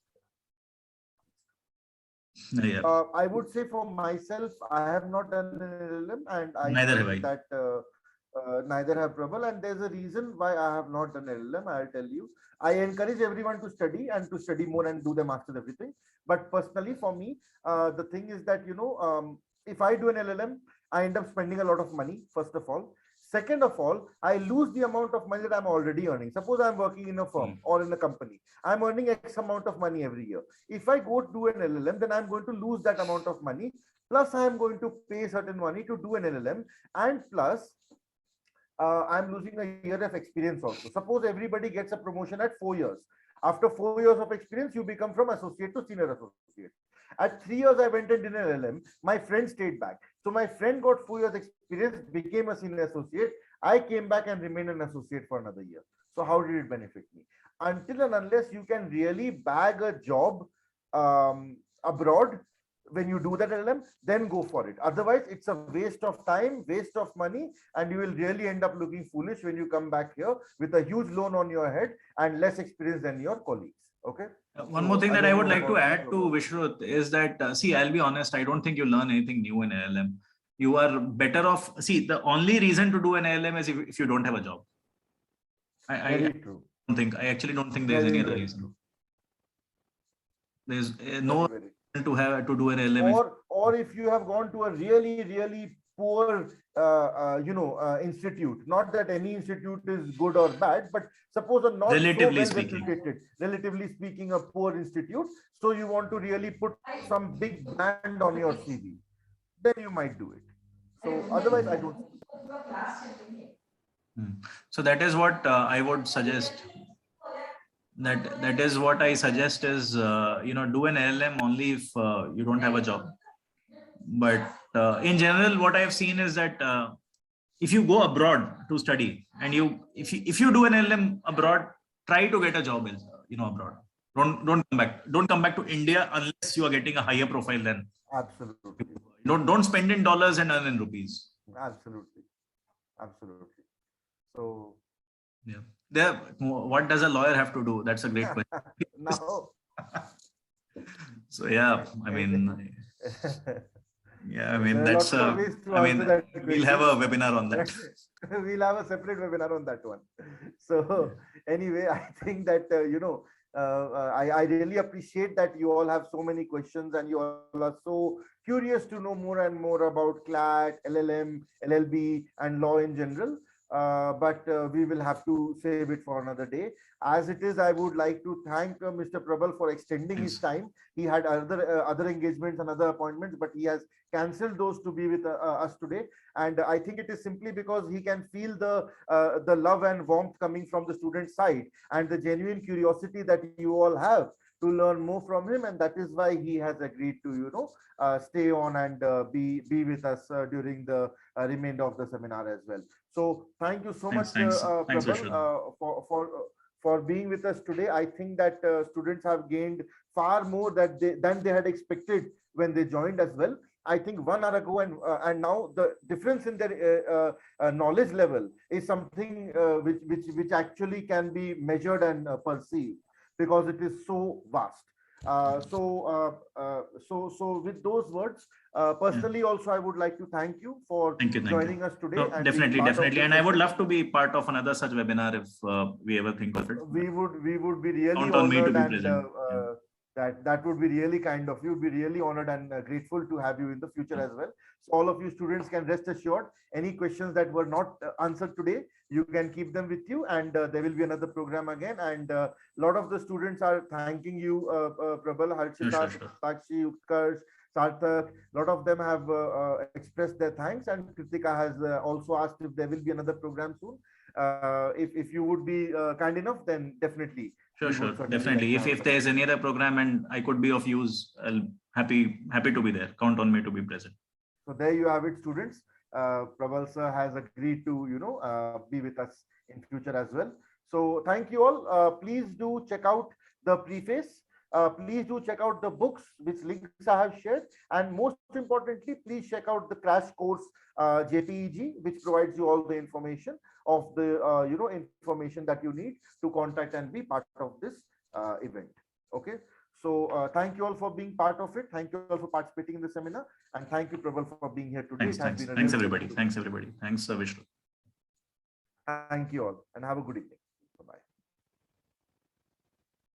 Yeah. I would say for myself, I have not done an LLM, and I Neither have I. That neither have Prabal, and there's a reason why I have not done LLM. I'll tell you. I encourage everyone to study and to study more and do the masters everything. But personally, for me, the thing is that if I do an LLM, I end up spending a lot of money. First of all, second of all, I lose the amount of money that I'm already earning. Suppose I'm working in a firm or in a company. I'm earning X amount of money every year. If I go do an LLM, then I'm going to lose that amount of money. Plus, I'm going to pay certain money to do an LLM, and plus, I'm losing a year of experience also. Suppose everybody gets a promotion at 4 years. After 4 years of experience, you become from associate to senior associate. At 3 years, I went and did an LLM. My friend stayed back. So my friend got 4 years experience, became a senior associate. I came back and remained an associate for another year. So how did it benefit me? Until and unless you can really bag a job abroad, when you do that LLM, then go for it. Otherwise, it's a waste of time, waste of money, and you will really end up looking foolish when you come back here with a huge loan on your head and less experience than your colleagues. Okay. One more thing that I would like to add to Vishrut is that, see, I'll be honest, I don't think you learn anything new in LLM. You are better off. See, the only reason to do an LLM is if you don't have a job. I actually don't think there's any other reason. There's no to do an LLM. Or if you have gone to a really poor institute, not that any institute is good or bad, but suppose a not relatively so relatively speaking, a poor institute, so you want to really put some big brand on your CV, then you might do it. So otherwise, I don't. So that is what I would suggest. That is what I suggest is, do an LLM only if you don't have a job. But in general, what I've seen is that if you go abroad to study, and if you do an LLM abroad, try to get a job abroad. Don't come back to India unless you are getting a higher profile than. Absolutely. Don't spend in dollars and earn in rupees. Absolutely. So yeah. What does a lawyer have to do? That's a great question. No. So yeah, I mean, that's. We'll have a webinar on that. We'll have a separate webinar on that one. So anyway, I think that I really appreciate that you all have so many questions and you all are so curious to know more and more about CLAT, LLM, LLB, and law in general. but we will have to save it for another day. As it is, I would like to thank Mr. Prabal for extending his time. He had other engagements and other appointments, but he has cancelled those to be with us today. And I think it is simply because he can feel the love and warmth coming from the student side, and the genuine curiosity that you all have to learn more from him, and that is why he has agreed to stay on and be with us during the remainder of the seminar as well. So thank you so much, Prabal, for being with us today. I think that students have gained far more than they had expected when they joined as well. I think 1 hour ago and now the difference in their knowledge level is something which actually can be measured and perceived, because it is so vast. So with those words, personally also I would like to thank you for joining us today. So and definitely, and I would love to be part of another such webinar if we ever think of it. We would be really count on me to be honored, present. that would be really kind of you. We'd be really honored and grateful to have you in the future as well. So all of you students can rest assured, any questions that were not answered today, you can keep them with you, and there will be another program again. And a lot of the students are thanking you, Prabal, Harshita, Sakshi, Utkarsh, Sarthak. A lot of them have expressed their thanks, and Kritika has also asked if there will be another program soon. If you would be kind enough, then definitely. Sure, definitely. If there's any other program and I could be of use, I'll happy to be there. Count on me to be present. So there you have it, students. Prabal sir has agreed to be with us in future as well. So thank you all. Please do check out the preface. Please do check out the books which links I have shared, and most importantly, please check out the crash course JPEG, which provides you all the information of the information that you need to contact and be part of this event. Okay. So thank you all for being part of it. Thank you all for participating in the seminar, and thank you, Prabal, for being here today. Thanks everybody. Thanks Vishrut. Thank you all, and have a good evening.